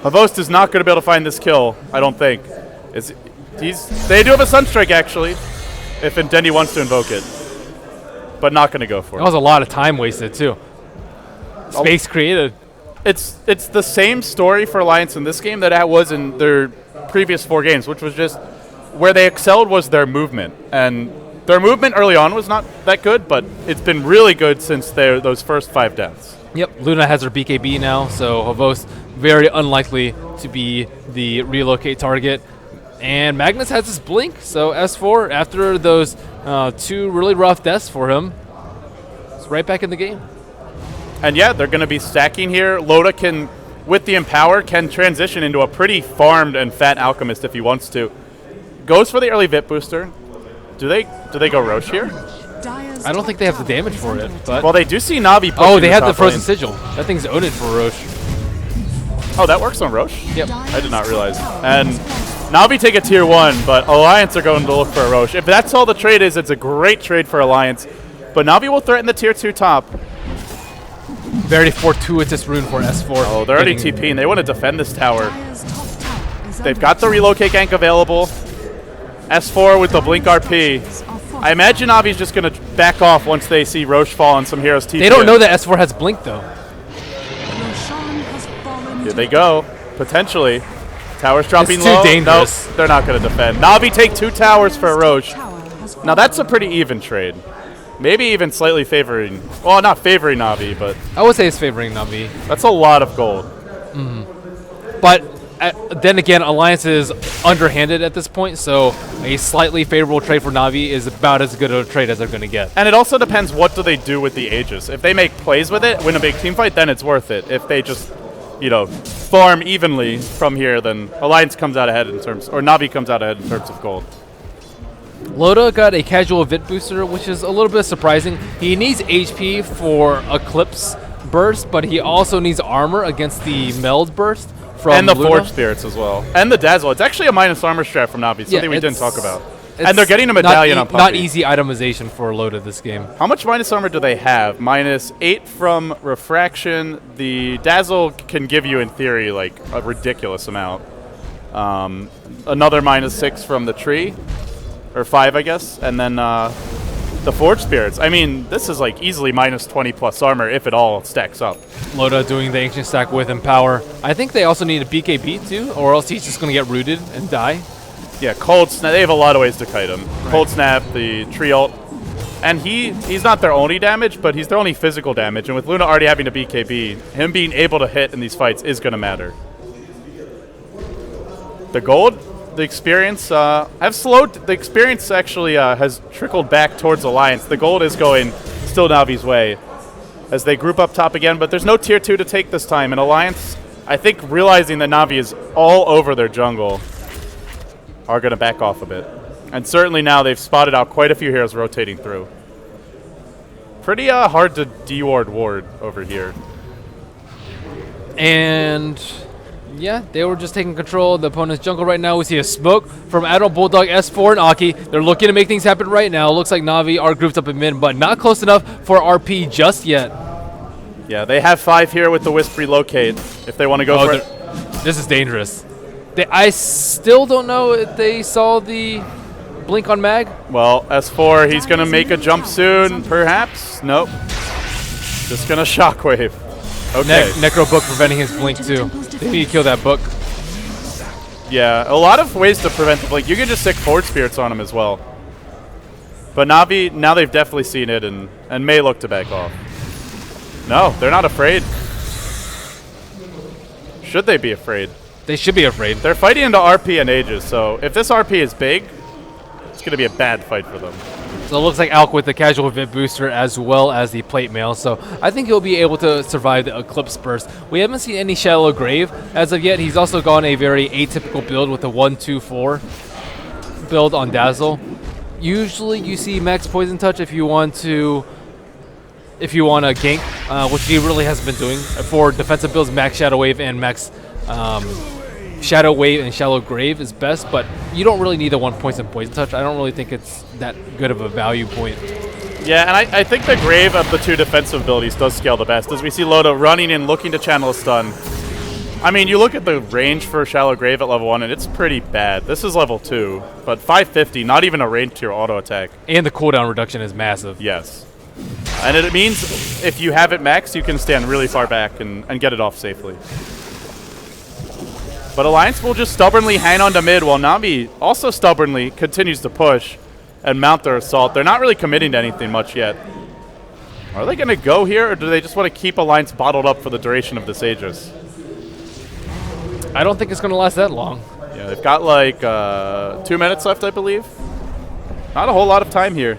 Havos is not going to be able to find this kill, I don't think. They do have a Sunstrike, actually, if Dendi wants to invoke it. But not going to go for it. That was a lot of time wasted, too. Space created. It's the same story for Alliance in this game that it was in their previous 4 games, which was just where they excelled was their movement. And their movement early on was not that good, but it's been really good since those first 5 deaths. Yep, Luna has her BKB now, so Havos very unlikely to be the relocate target. And Magnus has his blink, so S4, after those 2 really rough deaths for him, is right back in the game. And yeah, they're going to be stacking here. Loda can, with the Empower, can transition into a pretty farmed and fat Alchemist if he wants to. Goes for the early VIP booster. Do they go Roche here? I don't think they have the damage for it, but... Well, they do see Na'Vi pushing. Oh, they had the top Frozen lane. Sigil. That thing's owned for Roche. Oh, that works on Roche? Yep. I did not realize. And Na'Vi take a tier 1, but Alliance are going to look for a Roche. If that's all the trade is, it's a great trade for Alliance. But Na'Vi will threaten the tier 2 top. Very fortuitous rune for S4. Oh, they're already TPing. They want to defend this tower. They've got the relocate gank available. S4 with the blink RP. I imagine Navi's just going to back off once they see Roche fall and some heroes TP. They don't know that S4 has blink, though. Here they go. Potentially. Towers dropping It's too low. dangerous. Nope, they're not going to defend. Na'Vi take 2 towers for Roche. Now that's a pretty even trade. Maybe even slightly favoring, well, not favoring Na'Vi, but I would say it's favoring Na'Vi. that's a lot of gold. But then again, Alliance is underhanded at this point, so a slightly favorable trade for Na'Vi is about as good of a trade as they're going to get. And it also depends what do they do with the Aegis. If they make plays with it, win a big team fight, then it's worth it. If they just, you know, farm evenly from here, then Alliance comes out ahead in terms, or Na'Vi comes out ahead in terms of gold. Loda got a casual Vit booster, which is a little bit surprising. He needs HP for Eclipse burst, but he also needs armor against the Meld burst from And the Luna. Forge Spirits as well. And the Dazzle. It's actually a minus armor strat from Na'Vi, something we didn't talk about. And they're getting a medallion on Puppy. Not easy itemization for Loda this game. How much minus armor do they have? -8 from Refraction. The Dazzle can give you, in theory, like a ridiculous amount. Another -6 from the tree. Or 5, I guess. And then the Forge Spirits. I mean, this is like easily -20 plus armor if it all stacks up. Loda doing the Ancient Stack with Empower. I think they also need a BKB too, or else he's just going to get rooted and die. Yeah, Cold Snap. They have a lot of ways to kite him. Right. Cold Snap, the tree ult. And he's not their only damage, but he's their only physical damage. And with Luna already having a BKB, him being able to hit in these fights is going to matter. The gold, the experience have slowed. The experience actually has trickled back towards Alliance. The gold is going still Na'Vi's way as they group up top again, but there's no tier 2 to take this time. And Alliance, I think, realizing that Na'Vi is all over their jungle, are going to back off a bit. And certainly now they've spotted out quite a few heroes rotating through. Pretty hard to ward over here. And yeah, they were just taking control of the opponent's jungle right now. We see a smoke from Admiral Bulldog, S4, and Aki. They're looking to make things happen right now. Looks like Na'Vi are grouped up in mid, but not close enough for RP just yet. Yeah, they have 5 here with the Wisp relocate if they want to go for it. This is dangerous. I still don't know if they saw the blink on Mag. Well, S4, he's going to make a jump soon, perhaps. Nope. Just going to Shockwave. Okay. Necro Book preventing his blink too. They need to kill that book. Yeah, a lot of ways to prevent the blink. You can just stick Forge Spirits on him as well. But Na'Vi, now they've definitely seen it and may look to back off. No, they're not afraid. Should they be afraid? They should be afraid. They're fighting into RP and Aegis, so if this RP is big, it's going to be a bad fight for them. So it looks like Alk with the casual Vit booster as well as the plate mail, so I think he'll be able to survive the Eclipse burst. We haven't seen any Shallow Grave as of yet. He's also gone a very atypical build with a 1-2-4 build on Dazzle. Usually you see Max Poison Touch if you want to gank, which he really hasn't been doing. For defensive builds, Max Shadow Wave and Max Shadow Wave and Shallow Grave is best, but you don't really need the 1 Poison Touch. I don't really think it's that good of a value point. Yeah, and I think the Grave of the 2 defensive abilities does scale the best, as we see Loda running in, looking to channel a stun. I mean, you look at the range for Shallow Grave at level 1, and it's pretty bad. This is level 2, but 550, not even a range to your auto attack. And the cooldown reduction is massive. Yes. And it means if you have it maxed, you can stand really far back and get it off safely. But Alliance will just stubbornly hang on to mid while Na'Vi also stubbornly continues to push and mount their assault. They're not really committing to anything much yet. Are they going to go here, or do they just want to keep Alliance bottled up for the duration of this Aegis? I don't think it's going to last that long. Yeah, they've got like 2 minutes left, I believe. Not a whole lot of time here.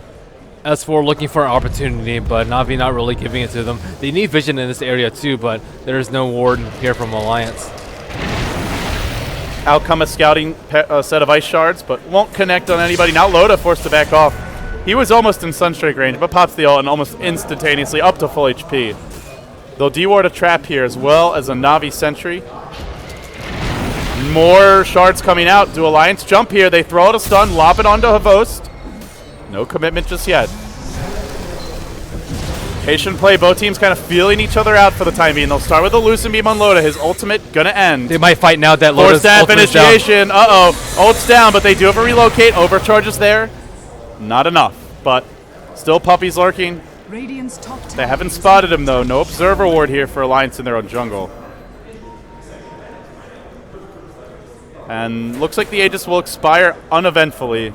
S4 looking for an opportunity, but Na'Vi not really giving it to them. They need vision in this area too, but there's no ward here from Alliance. Out come a scouting set of ice shards, but won't connect on anybody. Now Loda forced to back off. He was almost in Sunstrike range, but pops the ult and almost instantaneously up to full HP. They'll deward a trap here as well as a Na'Vi sentry. More shards coming out. Do Alliance jump here? They throw out a stun, lob it onto Havost. No commitment just yet. Patient play. Both teams kind of feeling each other out for the time being. They'll start with a Lucent Beam on Loda. His ultimate gonna end. They might fight now that Loda's Four-step initiation. Down. Uh-oh. Ult's down, but they do have a relocate. Overcharges there. Not enough, but still Puppy's lurking. They haven't spotted him, though. No Observer Ward here for Alliance in their own jungle. And looks like the Aegis will expire uneventfully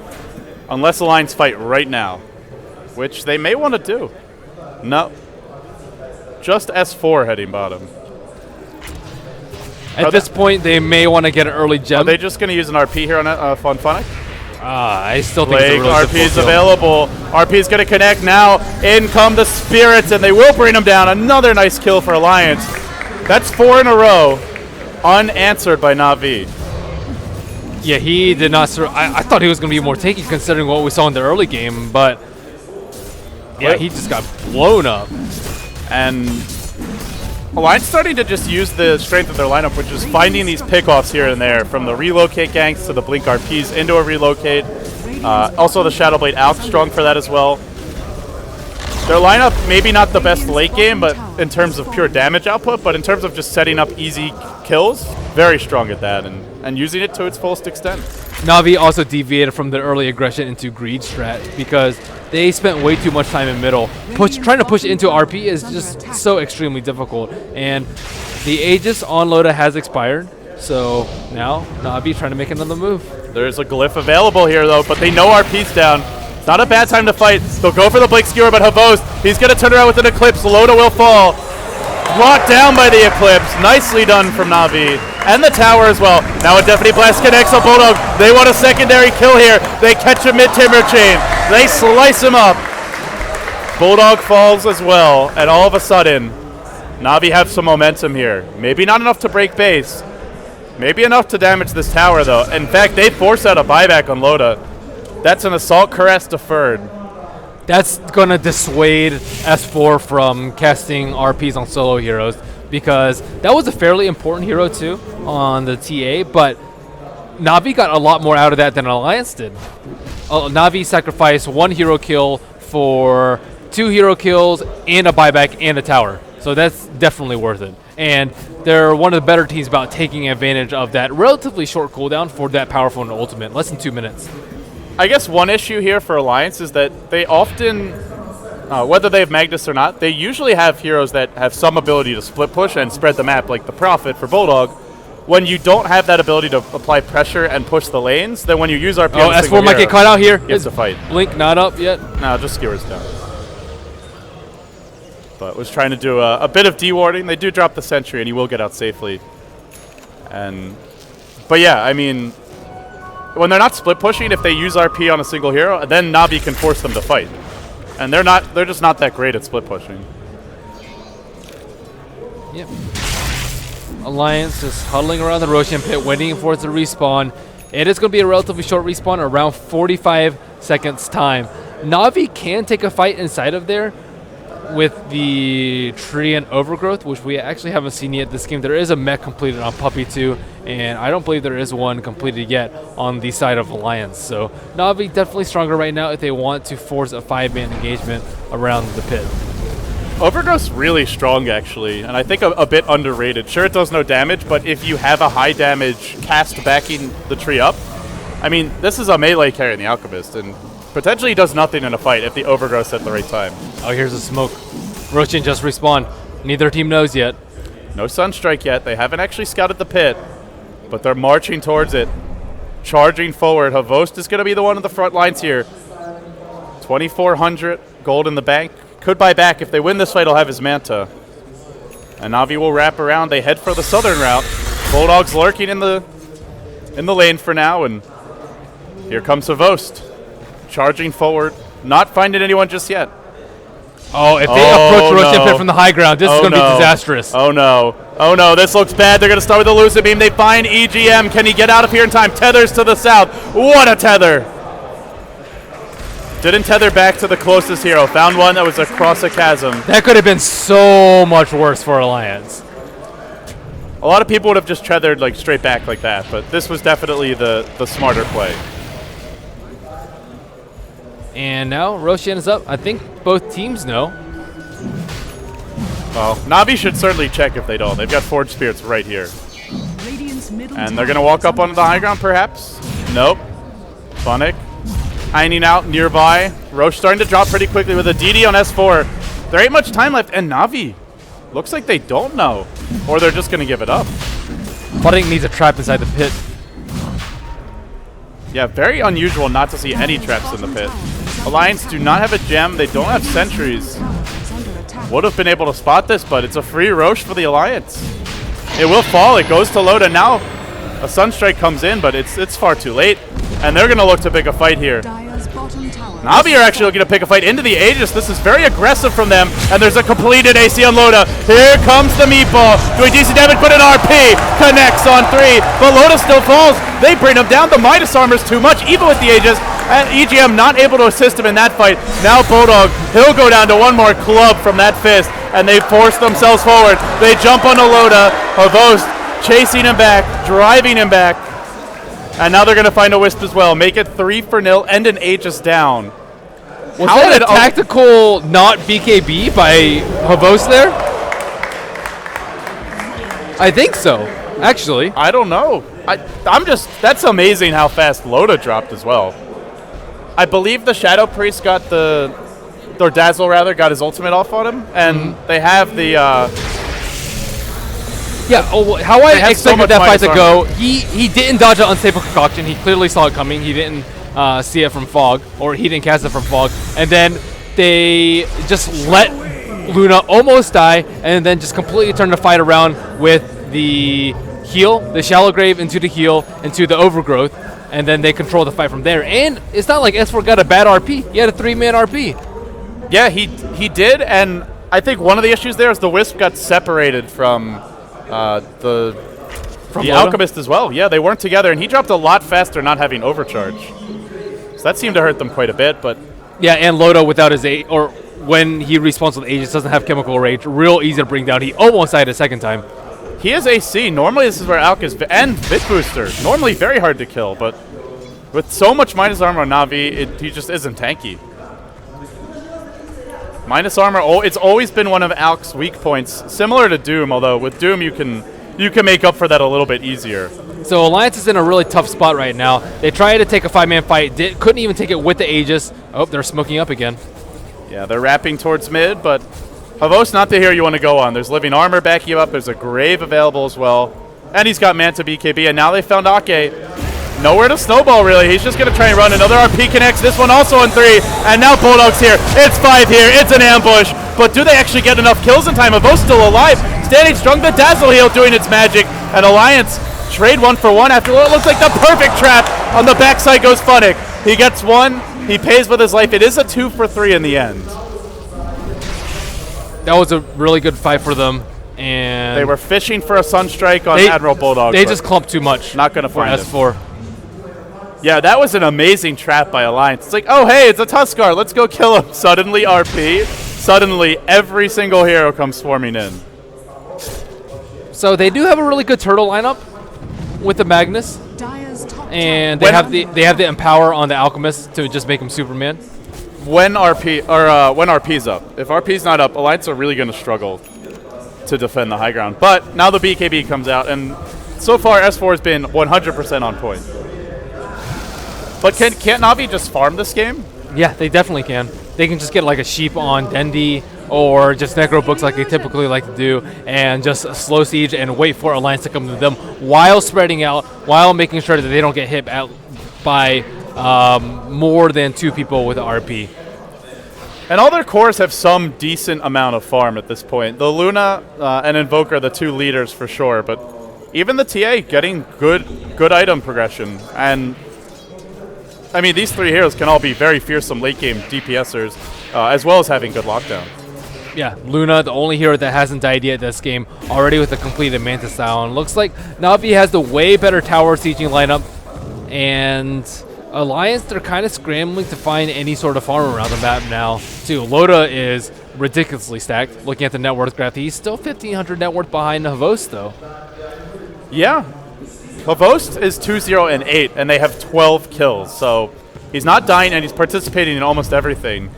unless Alliance fight right now, which they may want to do. No. Just S4 heading bottom. At this point, they may want to get an early gem. Are they just going to use an RP here on Funfonic? I still think it's a really RP is available. RP is going to connect now. In come the Spirits, and they will bring him down. Another nice kill for Alliance. That's 4 in a row, unanswered by Na'Vi. Yeah, he did not. I thought he was going to be more tanky considering what we saw in the early game, but yeah, he just got blown up. And Alliance starting to just use the strength of their lineup, which is finding these pickoffs here and there, from the relocate ganks to the blink RPs into a relocate. Also the Shadowblade Alk strong for that as well. Their lineup, maybe not the best late game, but in terms of pure damage output, but in terms of just setting up easy kills, very strong at that and using it to its fullest extent. Na'Vi also deviated from their early aggression into greed strat because they spent way too much time in middle. Trying to push into RP is just so extremely difficult. And the Aegis on Loda has expired, so now Na'Vi trying to make another move. There's a glyph available here though, but they know RP's down. It's not a bad time to fight. They'll go for the Blink Skewer, but Havost, he's going to turn around with an Eclipse. Loda will fall. Brought down by the Eclipse. Nicely done from Na'Vi. And the tower as well. Now a Deafening Blast connects on Bulldog. They want a secondary kill here. They catch a mid-timber chain. They slice him up. Bulldog falls as well. And all of a sudden, Na'Vi have some momentum here. Maybe not enough to break base. Maybe enough to damage this tower, though. In fact, they force out a buyback on Loda. That's an Assault Caress deferred. That's going to dissuade S4 from casting RPs on solo heroes because that was a fairly important hero too on the TA, but Na'Vi got a lot more out of that than Alliance did. Na'Vi sacrificed 1 hero kill for 2 hero kills and a buyback and a tower. So that's definitely worth it. And they're one of the better teams about taking advantage of that relatively short cooldown for that powerful and ultimate, less than 2 minutes. I guess one issue here for Alliance is that they often, whether they have Magnus or not, they usually have heroes that have some ability to split push and spread the map, like the Prophet for Bulldog. When you don't have that ability to apply pressure and push the lanes, then when you use RP on a single S4 might hero, get caught out here. It's a fight. Blink not up yet. No, just Skewers down. But was trying to do a bit of dewarding. They do drop the Sentry, and he will get out safely. But yeah, I mean, when they're not split pushing, if they use RP on a single hero, then Na'Vi can force them to fight. And they're just not that great at split pushing. Yep. Alliance just huddling around the Roshan pit, waiting for it to respawn. It is going to be a relatively short respawn, around 45 seconds time. Na'Vi can take a fight inside of there with the Tree and Overgrowth, which we actually haven't seen yet this game. There is a mech completed on Puppey 2, and I don't believe there is one completed yet on the side of Alliance. So Na'Vi definitely stronger right now if they want to force a 5-man engagement around the pit. Overgrowth's really strong, actually, and I think a bit underrated. Sure, it does no damage, but if you have a high damage cast backing the tree up, I mean, this is a melee carry in the Alchemist, and potentially does nothing in a fight if the Overgrowth's at the right time. Oh, here's a smoke. Roshan just respawned. Neither team knows yet. No Sunstrike yet. They haven't actually scouted the pit, but they're marching towards it. Charging forward. Havost is going to be the one in the front lines here. 2,400 gold in the bank. Could buy back. If they win this fight, he'll have his Manta. And Na'Vi will wrap around. They head for the southern route. Bulldog's lurking in the lane for now, and here comes Havost. Charging forward. Not finding anyone just yet. Oh, if they approach Roshan Pit from the high ground, this is going to be disastrous. Oh, no. Oh, no. This looks bad. They're going to start with the Lucid Beam. They find EGM. Can he get out of here in time? Tethers to the south. What a tether. Didn't tether back to the closest hero. Found one that was across a chasm. That could have been so much worse for Alliance. A lot of people would have just tethered like straight back like that, but this was definitely the smarter play. And now Roshan is up. I think both teams know. Well, Na'Vi should certainly check if they don't. They've got Forge Spirits right here. And they're going to walk up onto the high ground, perhaps? Nope. Funnick. Ironing out nearby. Roche starting to drop pretty quickly with a DD on S4. There ain't much time left, and Na'Vi looks like they don't know. Or they're just going to give it up. Funnick needs a trap inside the pit. Yeah, very unusual not to see any traps in the pit. Alliance do not have a gem. They don't have sentries. Would have been able to spot this, but it's a free Roche for the Alliance. It will fall. It goes to Loda. Now a Sunstrike comes in, but it's far too late. And they're going to look to pick a fight here. Na'Vi are actually looking to pick a fight into the Aegis. This is very aggressive from them. And there's a completed AC on Loda. Here comes the meatball. Doing decent damage, but an RP connects on 3. But Loda still falls. They bring him down. The Midas armor's too much, even with the Aegis. And EGM not able to assist him in that fight. Now Bulldog, he'll go down to one more club from that fist. And they force themselves forward. They jump onto Loda. Havost chasing him back, driving him back. And now they're going to find a Wisp as well. Make it 3-0 and an Aegis down. Was that a tactical not BKB by Havost there? I think so, actually. I don't know. That's amazing how fast Loda dropped as well. I believe the Shadow Priest got or Dazzle rather, got his ultimate off on him. And they have the... Yeah, how I expected that fight to go, he didn't dodge an unstable concoction. He clearly saw it coming. He didn't see it from Fog, or he didn't cast it from Fog. And then they just let Luna almost die, and then just completely turned the fight around with the heal, the Shallow Grave into the heal, into the Overgrowth, and then they control the fight from there. And it's not like S4 got a bad RP. He had a 3-man RP. Yeah, he did, and I think one of the issues there is the Wisp got separated from... the Alchemist as well. Yeah, they weren't together, and he dropped a lot faster not having overcharge. So that seemed to hurt them quite a bit, but... Yeah, and Loda without his or when he respawns with Aegis doesn't have Chemical Rage. Real easy to bring down. He almost died a second time. He is AC. Normally this is where Alk is, and Bit Booster. Normally very hard to kill, but with so much minus armor on Na'Vi, he just isn't tanky. Minus armor, it's always been one of Alk's weak points, similar to Doom, although with Doom you can make up for that a little bit easier. So Alliance is in a really tough spot right now. They tried to take a 5-man fight, couldn't even take it with the Aegis. Oh, they're smoking up again. Yeah, they're wrapping towards mid, but Havost not the hero you want to go on. There's living armor backing you up, there's a Grave available as well, and he's got Manta BKB, and now they found Ake. Nowhere to snowball, really. He's just going to try and run. Another RP connects. This one also on 3. And now Bulldog's here. It's 5 here. It's an ambush. But do they actually get enough kills in time? Avo's still alive. Standing strong. The Dazzle Heal doing its magic. And Alliance trade 1 for 1 after what looks like the perfect trap. On the backside goes Funnick. He gets 1. He pays with his life. It is a 2 for 3 in the end. That was a really good fight for them. And they were fishing for a Sunstrike on Admiral Bulldog. They just clumped too much. Not going to find S4. Yeah, that was an amazing trap by Alliance. It's like, oh, hey, it's a Tuskar. Let's go kill him. Suddenly RP. Suddenly, every single hero comes swarming in. So they do have a really good turtle lineup with the Magnus. And they have the Empower on the Alchemist to just make him Superman. When RP's up. If RP's not up, Alliance are really going to struggle to defend the high ground. But now the BKB comes out, and so far S4 has been 100% on point. But can't Na'Vi just farm this game? Yeah, they definitely can. They can just get like a sheep on Dendi or just Necro Books like they typically like to do and just slow siege and wait for Alliance to come to them while spreading out, while making sure that they don't get hit by more than 2 people with RP. And all their cores have some decent amount of farm at this point. The Luna and Invoker are the 2 leaders for sure, but even the TA getting good item progression. And I mean, these 3 heroes can all be very fearsome late-game DPSers, as well as having good lockdown. Yeah, Luna, the only hero that hasn't died yet this game, already with a completed Mantis style. And looks like Na'Vi has the way better tower sieging lineup. And Alliance, they're kind of scrambling to find any sort of farm around the map now, too. Loda is ridiculously stacked. Looking at the net worth graph, he's still 1,500 net worth behind Havost, though. Yeah. Havost is 2-0 and 8, and they have 12 kills. So he's not dying, and he's participating in almost everything.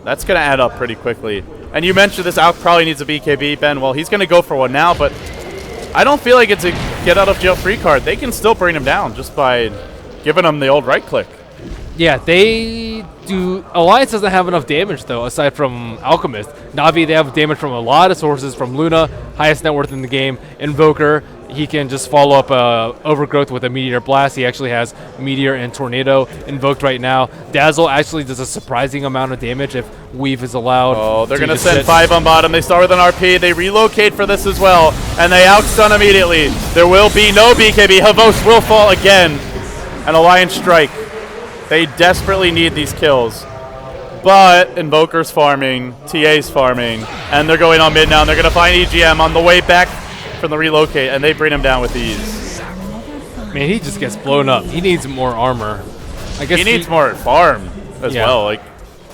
That's going to add up pretty quickly. And you mentioned this Alk probably needs a BKB, Ben. Well, he's going to go for one now, but I don't feel like it's a get-out-of-jail-free card. They can still bring him down just by giving him the old right-click. Yeah, they Alliance doesn't have enough damage, though, aside from Alchemist. Na'Vi, they have damage from a lot of sources, from Luna, highest net worth in the game. Invoker, he can just follow up Overgrowth with a Meteor Blast. He actually has Meteor and Tornado invoked right now. Dazzle actually does a surprising amount of damage if Weave is allowed. Oh, they're going to send 5 on bottom. They start with an RP. They relocate for this as well, and they outstun immediately. There will be no BKB. Havos will fall again. An Alliance strike. They desperately need these kills. But Invoker's farming, TA's farming, and they're going on mid now, and they're going to find EGM on the way back from the relocate, and they bring him down with ease. Man, he just gets blown up. He needs more armor. I guess he needs more farm as well. Like,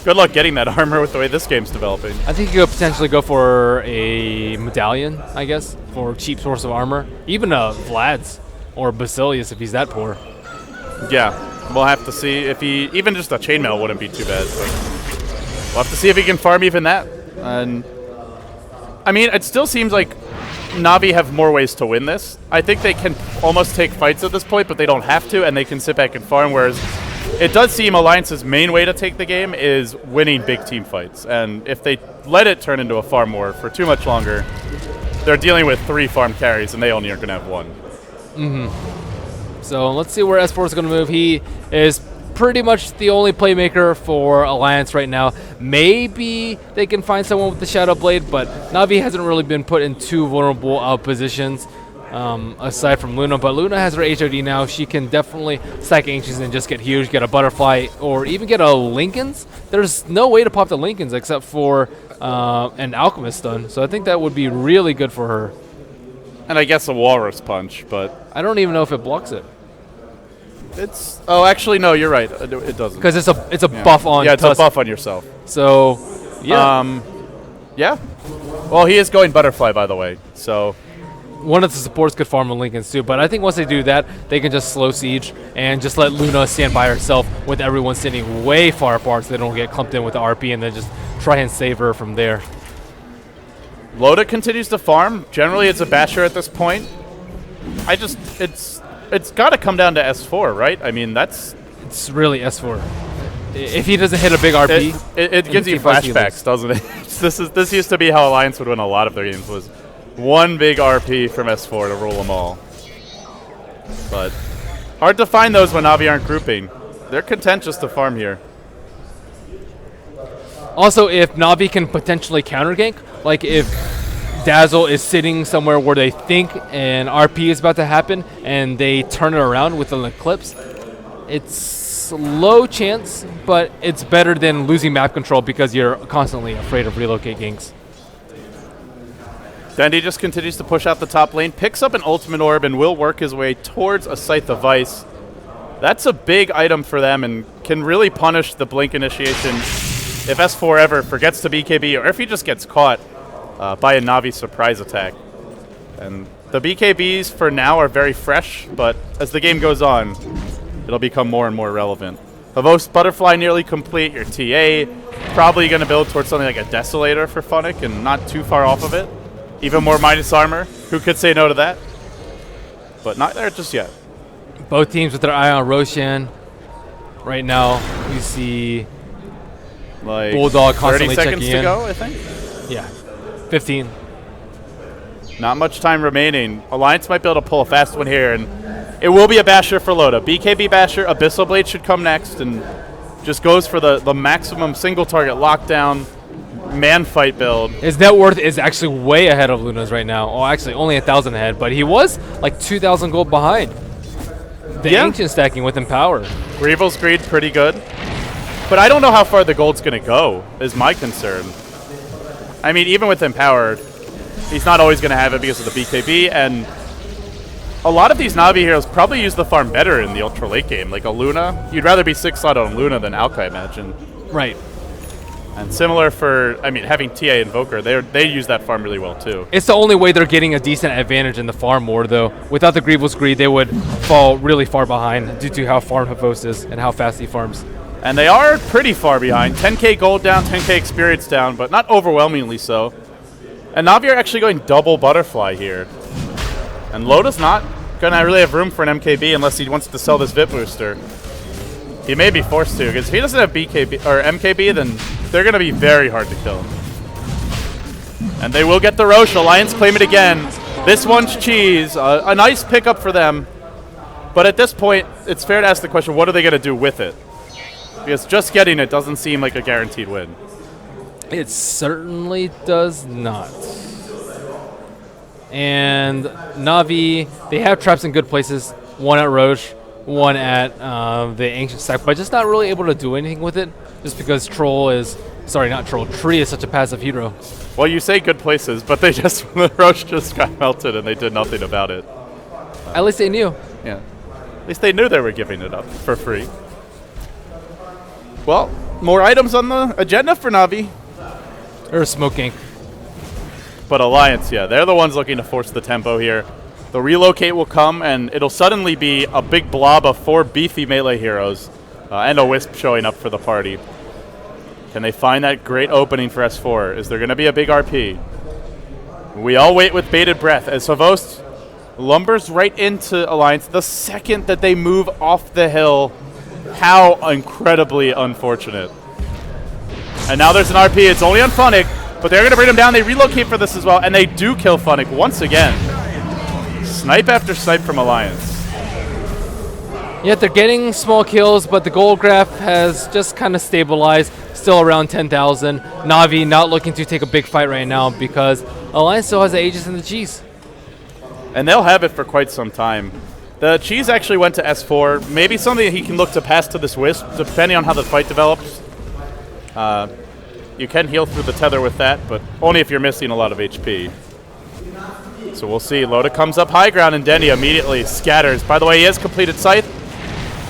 good luck getting that armor with the way this game's developing. I think you could potentially go for a medallion, I guess, for a cheap source of armor. Even a Vlad's or Basilius if he's that poor. Yeah, we'll have to see if he, even just a chainmail wouldn't be too bad. But we'll have to see if he can farm even that. And I mean, it still seems like Na'Vi have more ways to win this. I think they can almost take fights at this point, but they don't have to, and they can sit back and farm, whereas it does seem Alliance's main way to take the game is winning big team fights. And if they let it turn into a farm war for too much longer, they're dealing with 3 farm carries, and they only are going to have 1. Mm-hmm. So let's see where S4 is going to move. He is pretty much the only playmaker for Alliance right now. Maybe they can find someone with the Shadow Blade, but Na'Vi hasn't really been put in too vulnerable positions aside from Luna. But Luna has her HOD now. She can definitely stack Ancients and just get huge, get a Butterfly, or even get a Lincoln's. There's no way to pop the Lincoln's except for an Alchemist stun. So I think that would be really good for her. And I guess a Walrus Punch, but I don't even know if it blocks it. It's actually no, you're right. It doesn't, because it's a buff on. Yeah, it's a buff on yourself. So yeah, yeah. Well, he is going Butterfly, by the way. So one of the supports could farm a Lincoln's too, but I think once they do that, they can just slow siege and just let Luna stand by herself with everyone standing way far apart, so they don't get clumped in with the RP, and then just try and save her from there. Loda continues to farm. Generally, it's a basher at this point. It's got to come down to S4, right? I mean, it's really S4. If he doesn't hit a big RP, it gives you flashbacks, doesn't it? This used to be how Alliance would win a lot of their games, was one big RP from S4 to rule them all. But hard to find those when Na'Vi aren't grouping. They're content just to farm here. Also, if Na'Vi can potentially counter gank, like if Dazzle is sitting somewhere where they think an RP is about to happen and they turn it around with an Eclipse, it's low chance, but it's better than losing map control because you're constantly afraid of relocate ganks. Dendi just continues to push out the top lane, picks up an Ultimate Orb, and will work his way towards a Scythe of Vice. That's a big item for them and can really punish the Blink initiation if S4 ever forgets to BKB, or if he just gets caught by a Na'Vi surprise attack. And the BKBs for now are very fresh, but as the game goes on, it'll become more and more relevant. Havos Butterfly nearly complete. Your TA probably going to build towards something like a Desolator for Funnick and not too far off of it. Even more Midas Armor. Who could say no to that? But not there just yet. Both teams with their eye on Roshan. Right now, we see like Bulldog constantly 30 seconds checking to in. go, I think. Yeah, 15. Not much time remaining. Alliance might be able to pull a fast one here, and it will be a basher for Loda. BKB basher, Abyssal Blade should come next, and just goes for the maximum single target lockdown man fight build. His net worth is actually way ahead of Luna's right now. Oh, actually only 1,000 ahead, but he was like 2,000 gold behind. The Ancient stacking with Empower. Greevil's Greed pretty good. But I don't know how far the gold's going to go, is my concern. I mean, even with Empower, he's not always going to have it because of the BKB, and a lot of these Na'Vi heroes probably use the farm better in the ultra late game. Like a Luna, you'd rather be 6-slot on Luna than Alka, I imagine. Right. And similar for, I mean, having TA Invoker, they use that farm really well too. It's the only way they're getting a decent advantage in the farm war, though. Without the Greevil's Greed, they would fall really far behind due to how farm Havos is and how fast he farms. And they are pretty far behind. 10k gold down, 10k experience down, but not overwhelmingly so. And Na'Vi are actually going double Butterfly here. And Loda's not going to really have room for an MKB unless he wants to sell this VIP booster. He may be forced to, because if he doesn't have BKB or MKB, then they're going to be very hard to kill. And they will get the Roche. Alliance claim it again. This one's cheese. A nice pickup for them. But at this point, it's fair to ask the question, what are they going to do with it? Because just getting it doesn't seem like a guaranteed win. It certainly does not. And Na'Vi, they have traps in good places. One at Roche, one at the Ancient Stack, but just not really able to do anything with it just because Tree is such a passive hero. Well, you say good places, but they just, the Roche just got melted and they did nothing about it. At least they knew. Yeah. At least they knew they were giving it up for free. Well, more items on the agenda for Na'Vi. Or smoking. But Alliance, yeah, they're the ones looking to force the tempo here. The relocate will come, and it'll suddenly be a big blob of 4 beefy melee heroes and a Wisp showing up for the party. Can they find that great opening for S4? Is there going to be a big RP? We all wait with bated breath as Havost lumbers right into Alliance the second that they move off the hill. How incredibly unfortunate. And now there's an RP. It's only on Funnick, but they're going to bring him down. They relocate for this as well, and they do kill Funnick once again. Snipe after snipe from Alliance. Yeah, they're getting small kills, but the gold graph has just kind of stabilized, still around 10,000. Na'Vi not looking to take a big fight right now because Alliance still has the Aegis and the cheese. And they'll have it for quite some time. The cheese actually went to S4. Maybe something that he can look to pass to this Wisp, depending on how the fight develops. You can heal through the tether with that, but only if you're missing a lot of HP. So we'll see. Loda comes up high ground, and Denny immediately scatters. By the way, he has completed Scythe.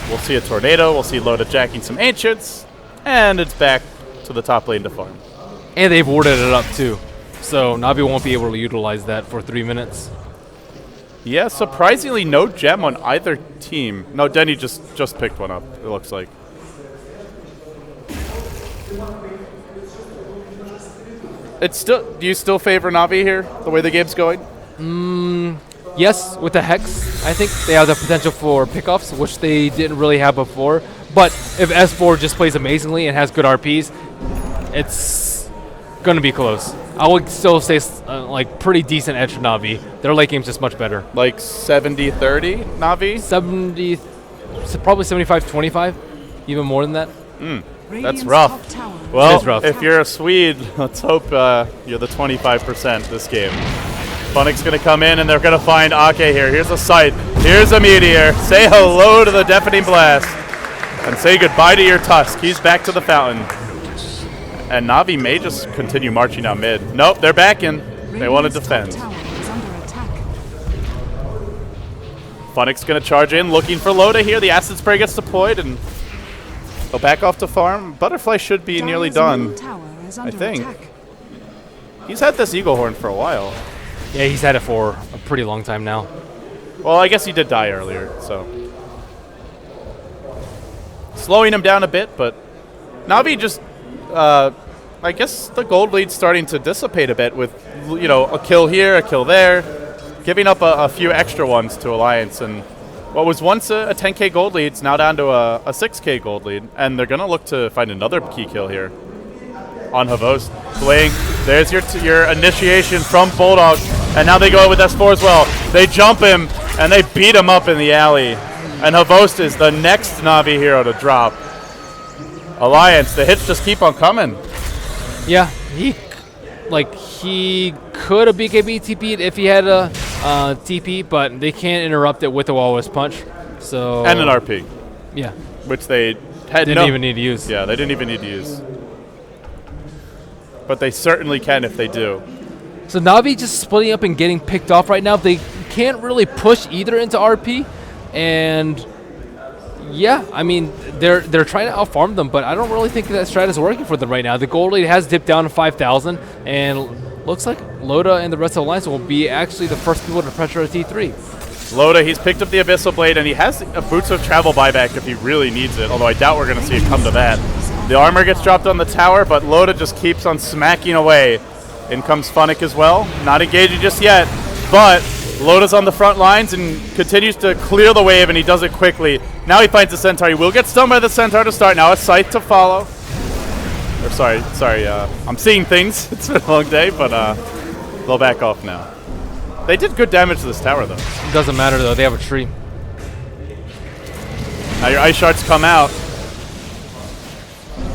We'll see a Tornado. We'll see Loda jacking some Ancients. And it's back to the top lane to farm. And they've warded it up, too. So Na'Vi won't be able to utilize that for 3 minutes. Yeah, surprisingly no gem on either team. No, Denny just picked one up, it looks like. It's still. Do you still favor Na'Vi here, the way the game's going? Yes, with the Hex, I think they have the potential for pickoffs, which they didn't really have before. But if S4 just plays amazingly and has good RPs, it's going to be close. I would still say like pretty decent edge for Na'Vi. Their late game's just much better. Like 70-30 Na'Vi? 70, probably 75-25, even more than that. That's rough. Well, It is rough. If you're a Swede, let's hope you're the 25% this game. Funnick's going to come in, and they're going to find Ake here. Here's a sight. Here's a meteor. Say hello to the deafening blast. And say goodbye to your Tusk. He's back to the fountain. And Na'Vi may just continue marching down mid. Nope, they're back in. They want to defend. Funnick's going to charge in, looking for Loda here. The Acid Spray gets deployed, and they'll back off to farm. Butterfly should be nearly done, I think. He's had this Eagle Horn for a while. Yeah, he's had it for a pretty long time now. Well, I guess he did die earlier, so. Slowing him down a bit, but Na'Vi just, I guess the gold lead's starting to dissipate a bit with, you know, a kill here, a kill there, giving up a few extra ones to Alliance. And what was once a 10K gold lead is now down to a 6K gold lead, and they're going to look to find another key kill here on Havost. Bling, there's your initiation from Bulldog, and now they go with S4 as well. They jump him, and they beat him up in the alley. And Havost is the next Na'Vi hero to drop. Alliance, the hits just keep on coming. Yeah, he could have BKB TP'd if he had a TP, but they can't interrupt it with a Walrus Punch. So And an RP. Yeah. Which they didn't even need to use. Yeah, they didn't even need to use. But they certainly can if they do. So Na'Vi just splitting up and getting picked off right now. They can't really push either into RP, and yeah, I mean they're trying to outfarm them, but I don't really think that strat is working for them right now. The gold lead has dipped down to 5,000, and looks like Loda and the rest of the Alliance will be actually the first people to pressure a T3. Loda, he's picked up the Abyssal Blade, and he has a Boots of Travel buyback if he really needs it, although I doubt we're going to see it come to that. The armor gets dropped on the tower, but Loda just keeps on smacking away. In comes Funnick as well. Not engaging just yet, but Loda's on the front lines and continues to clear the wave, and he does it quickly. Now he finds the Centaur. He will get stunned by the Centaur to start. Now a Scythe to follow. Or sorry, I'm seeing things. It's been a long day, but they'll back off now. They did good damage to this tower, though. It doesn't matter, though. They have a tree. Now your Ice Shards come out.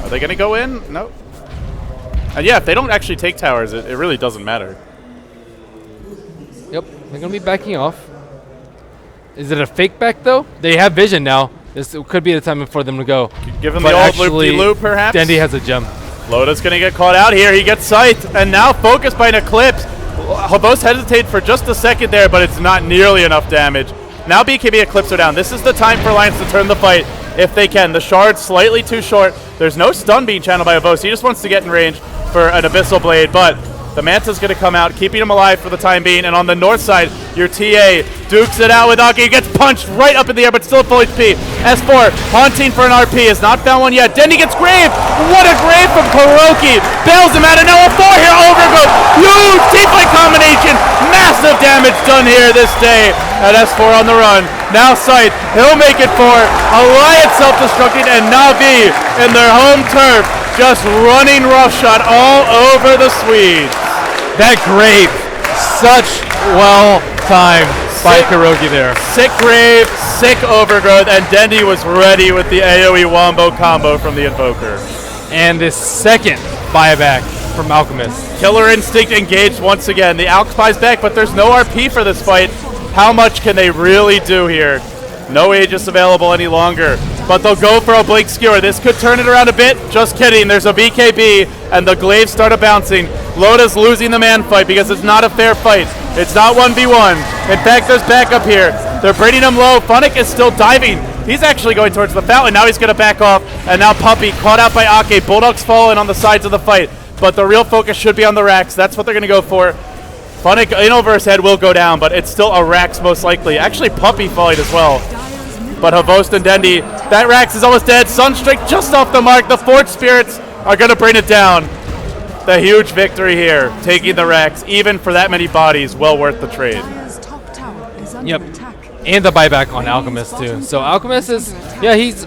Are they going to go in? Nope. And yeah, if they don't actually take towers, it really doesn't matter. Yep, they're going to be backing off. Is it a fake back, though? They have vision now. This could be the time for them to go. Give him the old loop-de-loop, perhaps? Dendy has a gem. Loda's going to get caught out here. He gets Scythed, and now focused by an Eclipse. Both hesitate for just a second there, but it's not nearly enough damage. Now BKB Eclipse are down. This is the time for Alliance to turn the fight if they can. The Shard's slightly too short. There's no stun being channeled by Avos. He just wants to get in range for an Abyssal Blade, but the Manta's going to come out, keeping him alive for the time being. And on the north side, your TA dukes it out with Aki. He gets punched right up in the air, but still at full HP. S4, haunting for an RP, has not found one yet. Dendy gets Grave. What a Grave from Kuroki. Bails him out, and now a 4 here. Overgrowth. Huge teamfight combination. Massive damage done here this day. And S4 on the run. Now Scythe, he'll make it for Alliance self-destructing, and Na'Vi in their home turf just running roughshod all over the Swedes. That Grave, such well timed by Kuroki there. Sick Grave, sick Overgrowth, and Dendy was ready with the AoE Wombo combo from the Invoker. And the second buyback from Alchemist. Killer Instinct engaged once again. The Alch Spy's back, but there's no RP for this fight. How much can they really do here? No Aegis available any longer, but they'll go for a Blink Skewer. This could turn it around a bit. Just kidding. There's a BKB, and the glaives started bouncing. Loda's losing the man fight because it's not a fair fight. It's not 1v1. In fact, there's backup here. They're bringing him low. Funnick is still diving. He's actually going towards the fountain. Now he's going to back off, and now Puppey caught out by Ake. Bulldog's falling on the sides of the fight, but the real focus should be on the racks. That's what they're going to go for. Funnick in over his head will go down, but it's still a Rax most likely. Actually, Puppey falling as well. But Havost and Dendy, that Rax is almost dead. Sunstrike just off the mark. The Forge Spirits are going to bring it down. The huge victory here, taking the Rax, even for that many bodies, well worth the trade. Yep, and the buyback on Alchemist too. So Alchemist is, yeah, he's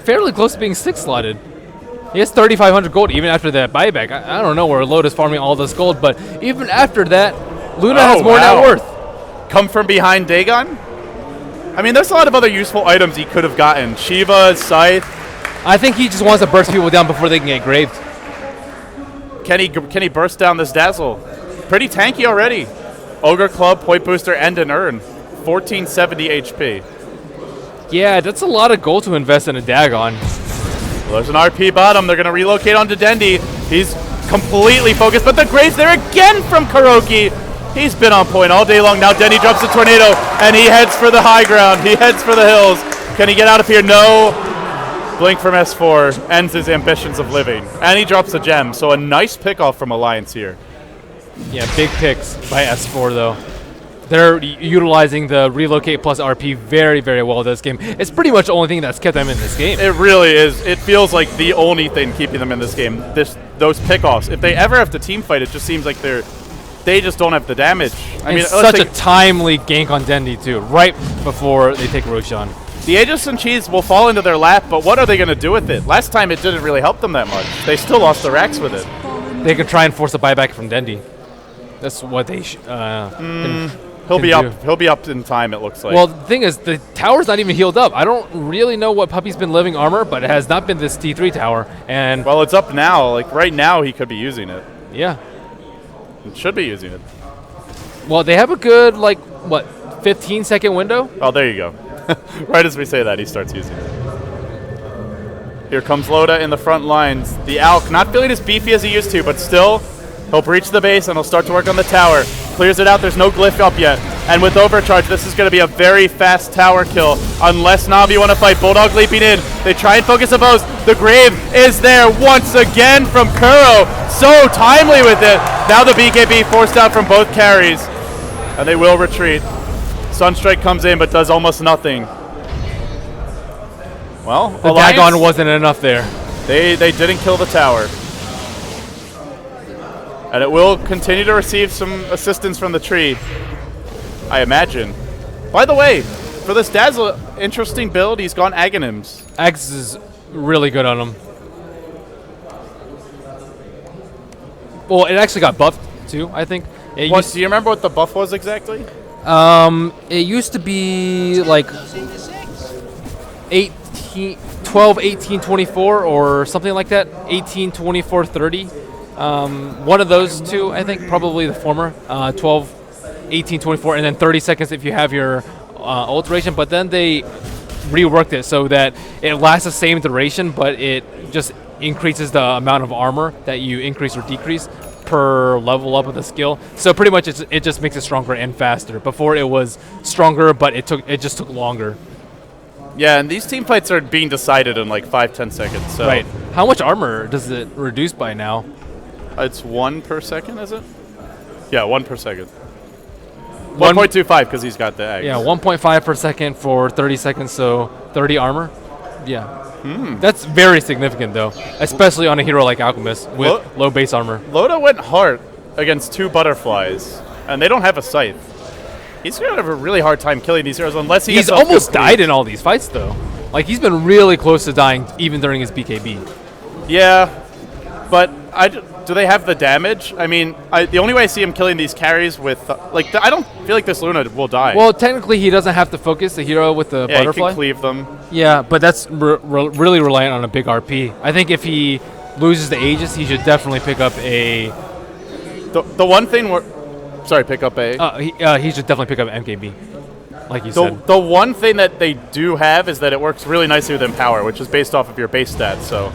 fairly close to being 6-slotted. He has 3,500 gold even after that buyback. I don't know where Loda's farming all this gold, but even after that, Luna has more net worth. Come from behind Dagon? I mean, there's a lot of other useful items he could have gotten. Shiva, Scythe. I think he just wants to burst people down before they can get graved. Can he burst down this Dazzle? Pretty tanky already. Ogre Club, Point Booster, and an Urn. 1470 HP. Yeah, that's a lot of gold to invest in a Dagon. Well, there's an RP bottom. They're going to relocate onto Dendy. He's completely focused, but the Graves there again from Kuroki. He's been on point all day long. Now Dendy drops the Tornado, and he heads for the high ground. He heads for the hills. Can he get out of here? No. Blink from S4 ends his ambitions of living. And he drops a gem, so a nice pick-off from Alliance here. Yeah, big picks by S4, though. They're utilizing the relocate plus RP very, very well this game. It's pretty much the only thing that's kept them in this game. It really is. It feels like the only thing keeping them in this game. Those pickoffs. If they ever have to team fight, it just seems like they just don't have the damage. I mean, such a timely gank on Dendy too, right before they take Roshan. The Aegis and Cheese will fall into their lap, but what are they going to do with it? Last time it didn't really help them that much. They still lost the racks with it. They could try and force a buyback from Dendy. That's what they He'll be up. He'll be up in time, it looks like. Well, the thing is, the tower's not even healed up. I don't really know what Puppey's been living armor, but it has not been this T3 tower. And well, it's up now. Like right now, he could be using it. Yeah, it should be using it. Well, they have a good 15-second window. Oh, there you go. Right as we say that, he starts using it. Here comes Loda in the front lines. The Alk not feeling as beefy as he used to, but still, he'll breach the base and he'll start to work on the tower. Clears it out. There's no glyph up yet. And with overcharge, this is going to be a very fast tower kill. Unless Na'Vi want to fight. Bulldog leaping in. They try and focus the bows. The Grave is there once again from Kuro. So timely with it. Now the BKB forced out from both carries. And they will retreat. Sunstrike comes in but does almost nothing. Well, the Dagon wasn't enough there. They didn't kill the tower. And it will continue to receive some assistance from the tree. I imagine. By the way, for this Dazzle, interesting build, he's gone Aghanims. Axe is really good on him. Well, it actually got buffed too, I think. Do you remember what the buff was exactly? It used to be like 12, 18, 24 or something like that. 18, 24, 30. One of those two, I think, probably the former. 12, 18, 24, and then 30 seconds if you have your alteration. But then they reworked it so that it lasts the same duration, but it just increases the amount of armor that you increase or decrease per level up of the skill. So pretty much it just makes it stronger and faster. Before it was stronger, but it just took longer. Yeah, and these team fights are being decided in like 5-10 seconds. So right. How much armor does it reduce by now? It's 1 per second, is it? Yeah, 1 per second. 1.25 because he's got the eggs. Yeah, 1.5 per second for 30 seconds, so 30 armor. Yeah. That's very significant, though, especially on a hero like Alchemist with low base armor. Loda went hard against 2 butterflies, and they don't have a scythe. He's going to have a really hard time killing these heroes unless he's almost died in all these fights, though. Like, he's been really close to dying even during his BKB. Yeah, but do they have the damage? I mean, the only way I see him killing these carries with, I don't feel like this Luna will die. Well, technically, he doesn't have to focus the hero with the butterfly. Yeah, he can cleave them. Yeah, but that's really reliant on a big RP. I think if he loses the Aegis, he should definitely pick up a... The one thing pick up a... he should definitely pick up MKB, like you said. The one thing that they do have is that it works really nicely with Empower, which is based off of your base stats, so...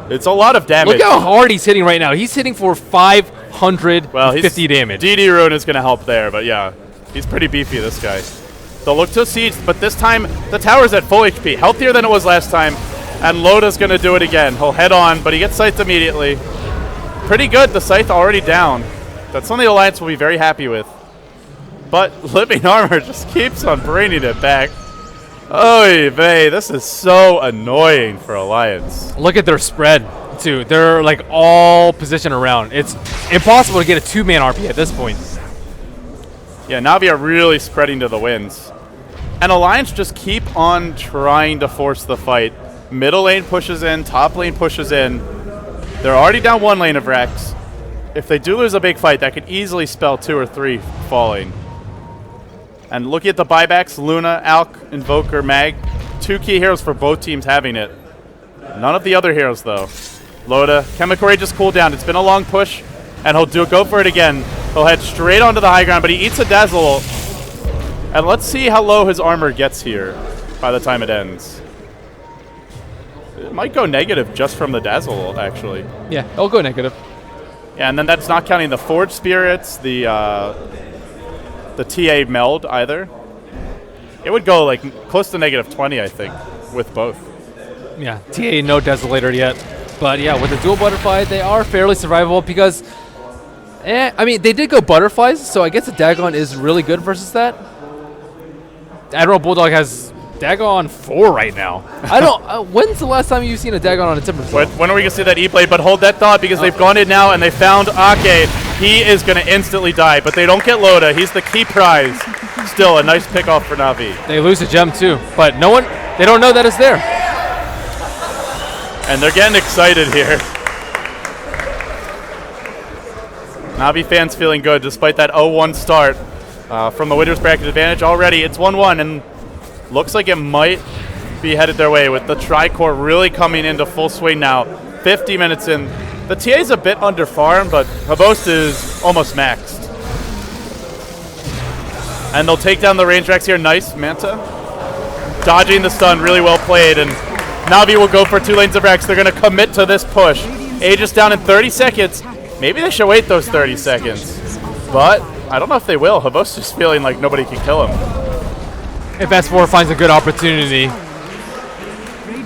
It's a lot of damage. Look how hard he's hitting right now. He's hitting for 550 damage. DD Rune is going to help there, but yeah. He's pretty beefy, this guy. They'll look to siege, but this time the tower's at full HP. Healthier than it was last time. And Loda's going to do it again. He'll head on, but he gets Scythed immediately. Pretty good. The Scythe already down. That's something the Alliance will be very happy with. But Living Armor just keeps on bringing it back. Oy vey, this is so annoying for Alliance. Look at their spread, too. They're like all positioned around. It's impossible to get a 2-man RP at this point. Yeah, Na'Vi are really spreading to the winds. And Alliance just keep on trying to force the fight. Middle lane pushes in, top lane pushes in. They're already down 1 lane of Rex. If they do lose a big fight, that could easily spell 2 or 3 falling. And looking at the buybacks, Luna, Alk, Invoker, Mag. 2 key heroes for both teams having it. None of the other heroes, though. Loda, Chemical Ray just cooled down. It's been a long push, and he'll go for it again. He'll head straight onto the high ground, but he eats a Dazzle. And let's see how low his armor gets here by the time it ends. It might go negative just from the Dazzle, actually. Yeah, it'll go negative. Yeah, and then that's not counting the Forge Spirits, the TA meld either. It would go like close to negative 20, I think, with both. Yeah, TA no Desolator yet. But yeah, with the dual butterfly, they are fairly survivable because, I mean, they did go butterflies, so I guess the Dagon is really good versus that. Admiral Bulldog has Dagon 4 right now. I don't. When's the last time you've seen a Dagon on a Timber? When are we gonna see that E-play? But hold that thought because they've gone in now and they found Ake. He is gonna instantly die, but they don't get Loda. He's the key prize. Still a nice pick off for Na'Vi. They lose a gem too, but they don't know that it's there. And they're getting excited here. Na'Vi fans feeling good despite that 0-1 start from the winner's bracket advantage already. It's 1-1 and looks like it might be headed their way with the Tri-Core really coming into full swing now. 50 minutes in. The TA's a bit under farm, but Habost is almost maxed. And they'll take down the range Rex here. Nice, Manta. Dodging the stun, really well played. And Na'Vi will go for 2 lanes of Rex. They're going to commit to this push. Aegis down in 30 seconds. Maybe they should wait those 30 seconds. But I don't know if they will. Habost is feeling like nobody can kill him. If S4 finds a good opportunity.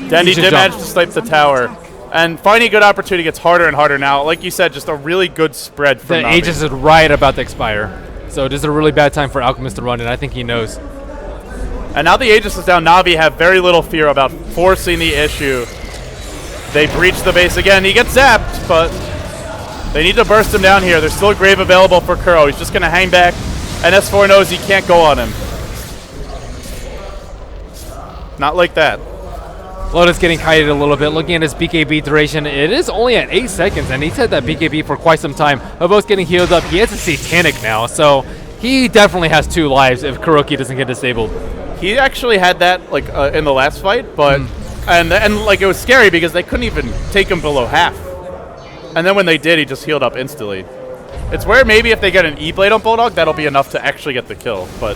Dendy did manage to snipe the tower. And finding a good opportunity gets harder and harder now. Like you said, just a really good spread from Na'Vi. The Aegis is right about to expire. So this is a really bad time for Alchemist to run, and I think he knows. And now the Aegis is down. Na'Vi have very little fear about forcing the issue. They breach the base again. He gets zapped, but they need to burst him down here. There's still a Grave available for Kuro. He's just going to hang back, And S4 knows he can't go on him. Not like that. Lotus getting kited a little bit. Looking at his BKB duration, it is only at 8 seconds, and he's had that BKB for quite some time. Havo's getting healed up. He has a Satanic now, so he definitely has 2 lives if Kuroki doesn't get disabled. He actually had that like in the last fight, but and like it was scary because they couldn't even take him below half. And then when they did, he just healed up instantly. It's where maybe if they get an E-Blade on Bulldog, that'll be enough to actually get the kill. But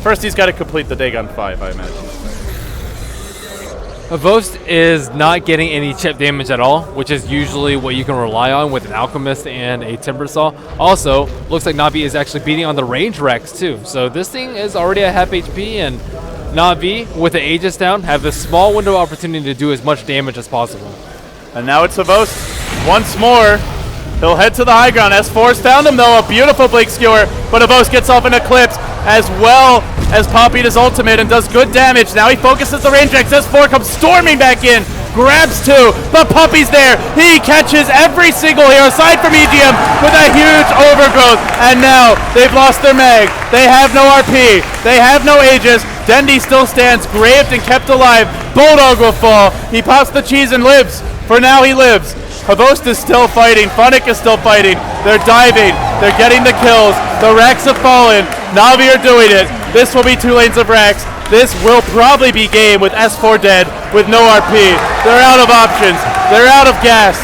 first he's got to complete the Dagon 5, I imagine. Havost is not getting any chip damage at all, which is usually what you can rely on with an Alchemist and a Timber Saw. Also, looks like Na'Vi is actually beating on the range Rex too. So this thing is already at half HP, and Na'Vi, with the Aegis down, have this small window of opportunity to do as much damage as possible. And now it's Havost once more. He'll head to the high ground. S4's found him though, a beautiful Blink Skewer, but Havost gets off an Eclipse as well as popping his ultimate and does good damage. Now he focuses the range X. S4 comes storming back in, grabs 2, but Puppy's there. He catches every single hero aside from EGM with a huge overgrowth, and now they've lost their mag. They have no RP, they have no Aegis. Dendi still stands graved and kept alive. Bulldog will fall. He pops the cheese and lives. For now he lives. Havost is still fighting. Funnick is still fighting. They're diving. They're getting the kills. The Rax have fallen. Na'Vi are doing it. This will be 2 lanes of Rax. This will probably be game with S4 dead with no RP. They're out of options. They're out of gas.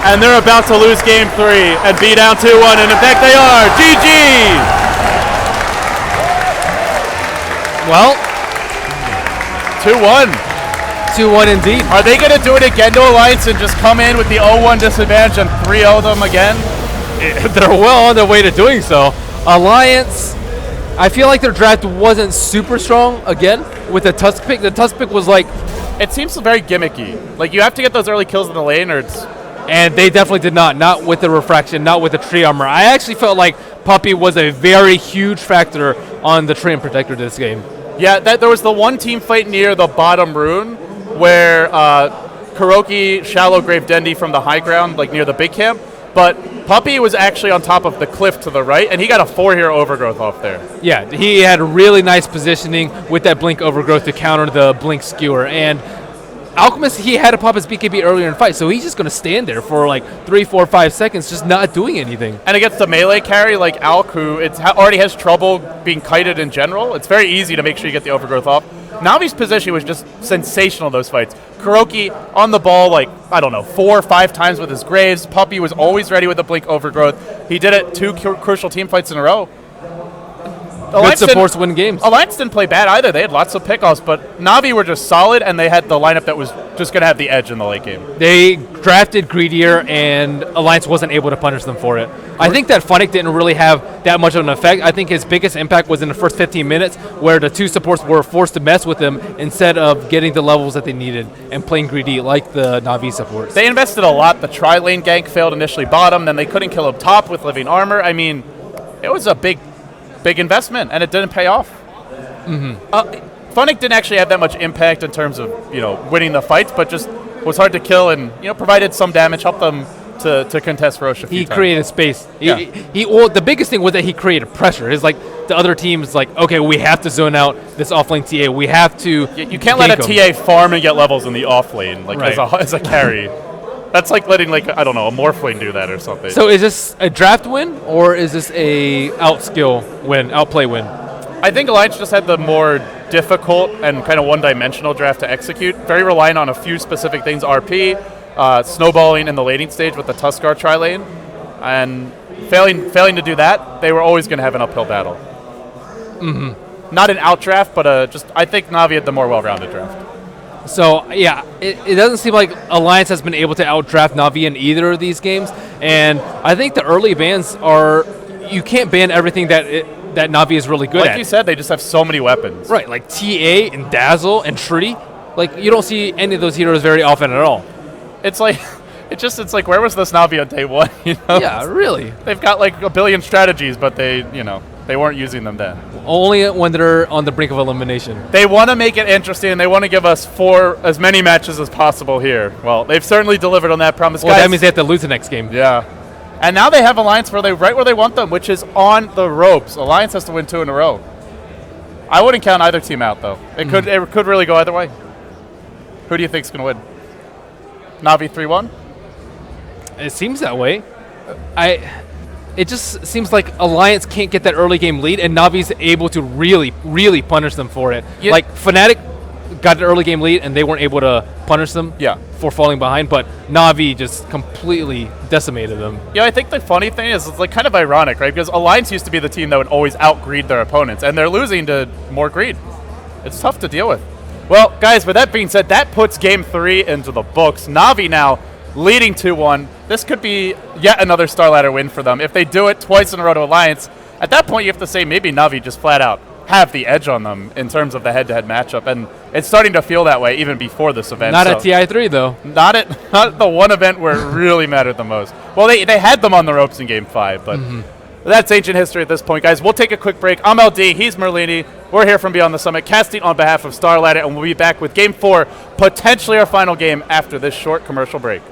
And they're about to lose game 3 and be down 2-1. And in fact they are. GG! Well, 2-1. 2-1 indeed. Are they going to do it again to Alliance and just come in with the 0-1 disadvantage and 3-0 them again? They're well on their way to doing so. Alliance, I feel like their draft wasn't super strong again with the Tusk pick. The Tusk pick was like... It seems very gimmicky. Like, you have to get those early kills in the lane or it's... And they definitely did not. Not with the Refraction, not with the Tree Armor. I actually felt like Puppy was a very huge factor on the Tree and Protector this game. Yeah, there was the one team fight near the bottom rune where Kuroki shallow grave Dendi from the high ground, like near the big camp, but Puppy was actually on top of the cliff to the right, and he got a 4-hero overgrowth off there. Yeah, he had really nice positioning with that Blink overgrowth to counter the Blink Skewer, and Alchemist, he had to pop his BKB earlier in the fight, so he's just going to stand there for like 3, 4, 5 seconds just not doing anything. And against the melee carry like Alk, who already has trouble being kited in general, it's very easy to make sure you get the overgrowth off. Navi's position was just sensational those fights. Kuroki on the ball like, I don't know, 4 or 5 times with his Graves. Puppy was always ready with the Blink overgrowth. He did it 2 crucial team fights in a row. Good supports win games. Alliance didn't play bad either. They had lots of pickoffs, but Na'Vi were just solid, and they had the lineup that was just going to have the edge in the late game. They drafted greedier, and Alliance wasn't able to punish them for it. I think that Funnick didn't really have that much of an effect. I think his biggest impact was in the first 15 minutes, where the 2 supports were forced to mess with him instead of getting the levels that they needed and playing greedy like the Na'Vi supports. They invested a lot. The tri-lane gank failed initially bottom, then they couldn't kill him top with living armor. I mean, it was a big investment, and it didn't pay off. Funnick didn't actually have that much impact in terms of winning the fights, but just was hard to kill and provided some damage, helped them to contest Roche a few times. He created space. Yeah. Well, the biggest thing was that he created pressure. It's like the other team's like, okay, we have to zone out this offlane TA. We have to. You can't let a TA farm and get levels in the offlane like right. as a carry. That's like letting I don't know, a Morphling do that or something. So is this a draft win or is this a outplay win? I think Alliance just had the more difficult and kind of one-dimensional draft to execute. Very reliant on a few specific things: RP, snowballing in the laning stage with the Tuskar tri-lane, and failing to do that, they were always going to have an uphill battle. Not an out draft, but I think Na'Vi had the more well-rounded draft. So, yeah, it doesn't seem like Alliance has been able to outdraft Na'Vi in either of these games. And I think the early bans are, you can't ban everything that Na'Vi is really good at. Like you said, they just have so many weapons. Right, like TA and Dazzle and Trudy. Like, you don't see any of those heroes very often at all. It's like, it's like, where was this Na'Vi on day one? Yeah, really. They've got like a billion strategies, but they weren't using them then. Only when they're on the brink of elimination. They want to make it interesting. They want to give us as many matches as possible here. Well, they've certainly delivered on that promise. Well, Guys, that means they have to lose the next game. yeah. And now they have Alliance right where they want them, which is on the ropes. Alliance has to win 2 in a row. I wouldn't count either team out, though. It could really go either way. Who do you think's going to win? Na'Vi 3-1? It seems that way. It just seems like Alliance can't get that early game lead, and Navi's able to really, really punish them for it. Yeah. Like, Fnatic got an early game lead, and they weren't able to punish them for falling behind, but Na'Vi just completely decimated them. Yeah, I think the funny thing is it's like kind of ironic, right? Because Alliance used to be the team that would always out-greed their opponents, and they're losing to more greed. It's tough to deal with. Well, guys, with that being said, that puts Game 3 into the books. Na'Vi now leading 2-1. This could be yet another Starladder win for them. If they do it twice in a row to Alliance, at that point you have to say maybe Na'Vi just flat out have the edge on them in terms of the head-to-head matchup, and it's starting to feel that way even before this event. Not at TI3, though. Not the one event where it really mattered the most. Well, they had them on the ropes in Game 5, but that's ancient history at this point, guys. We'll take a quick break. I'm LD, he's Merlini. We're here from Beyond the Summit, casting on behalf of Starladder, and we'll be back with Game 4, potentially our final game after this short commercial break.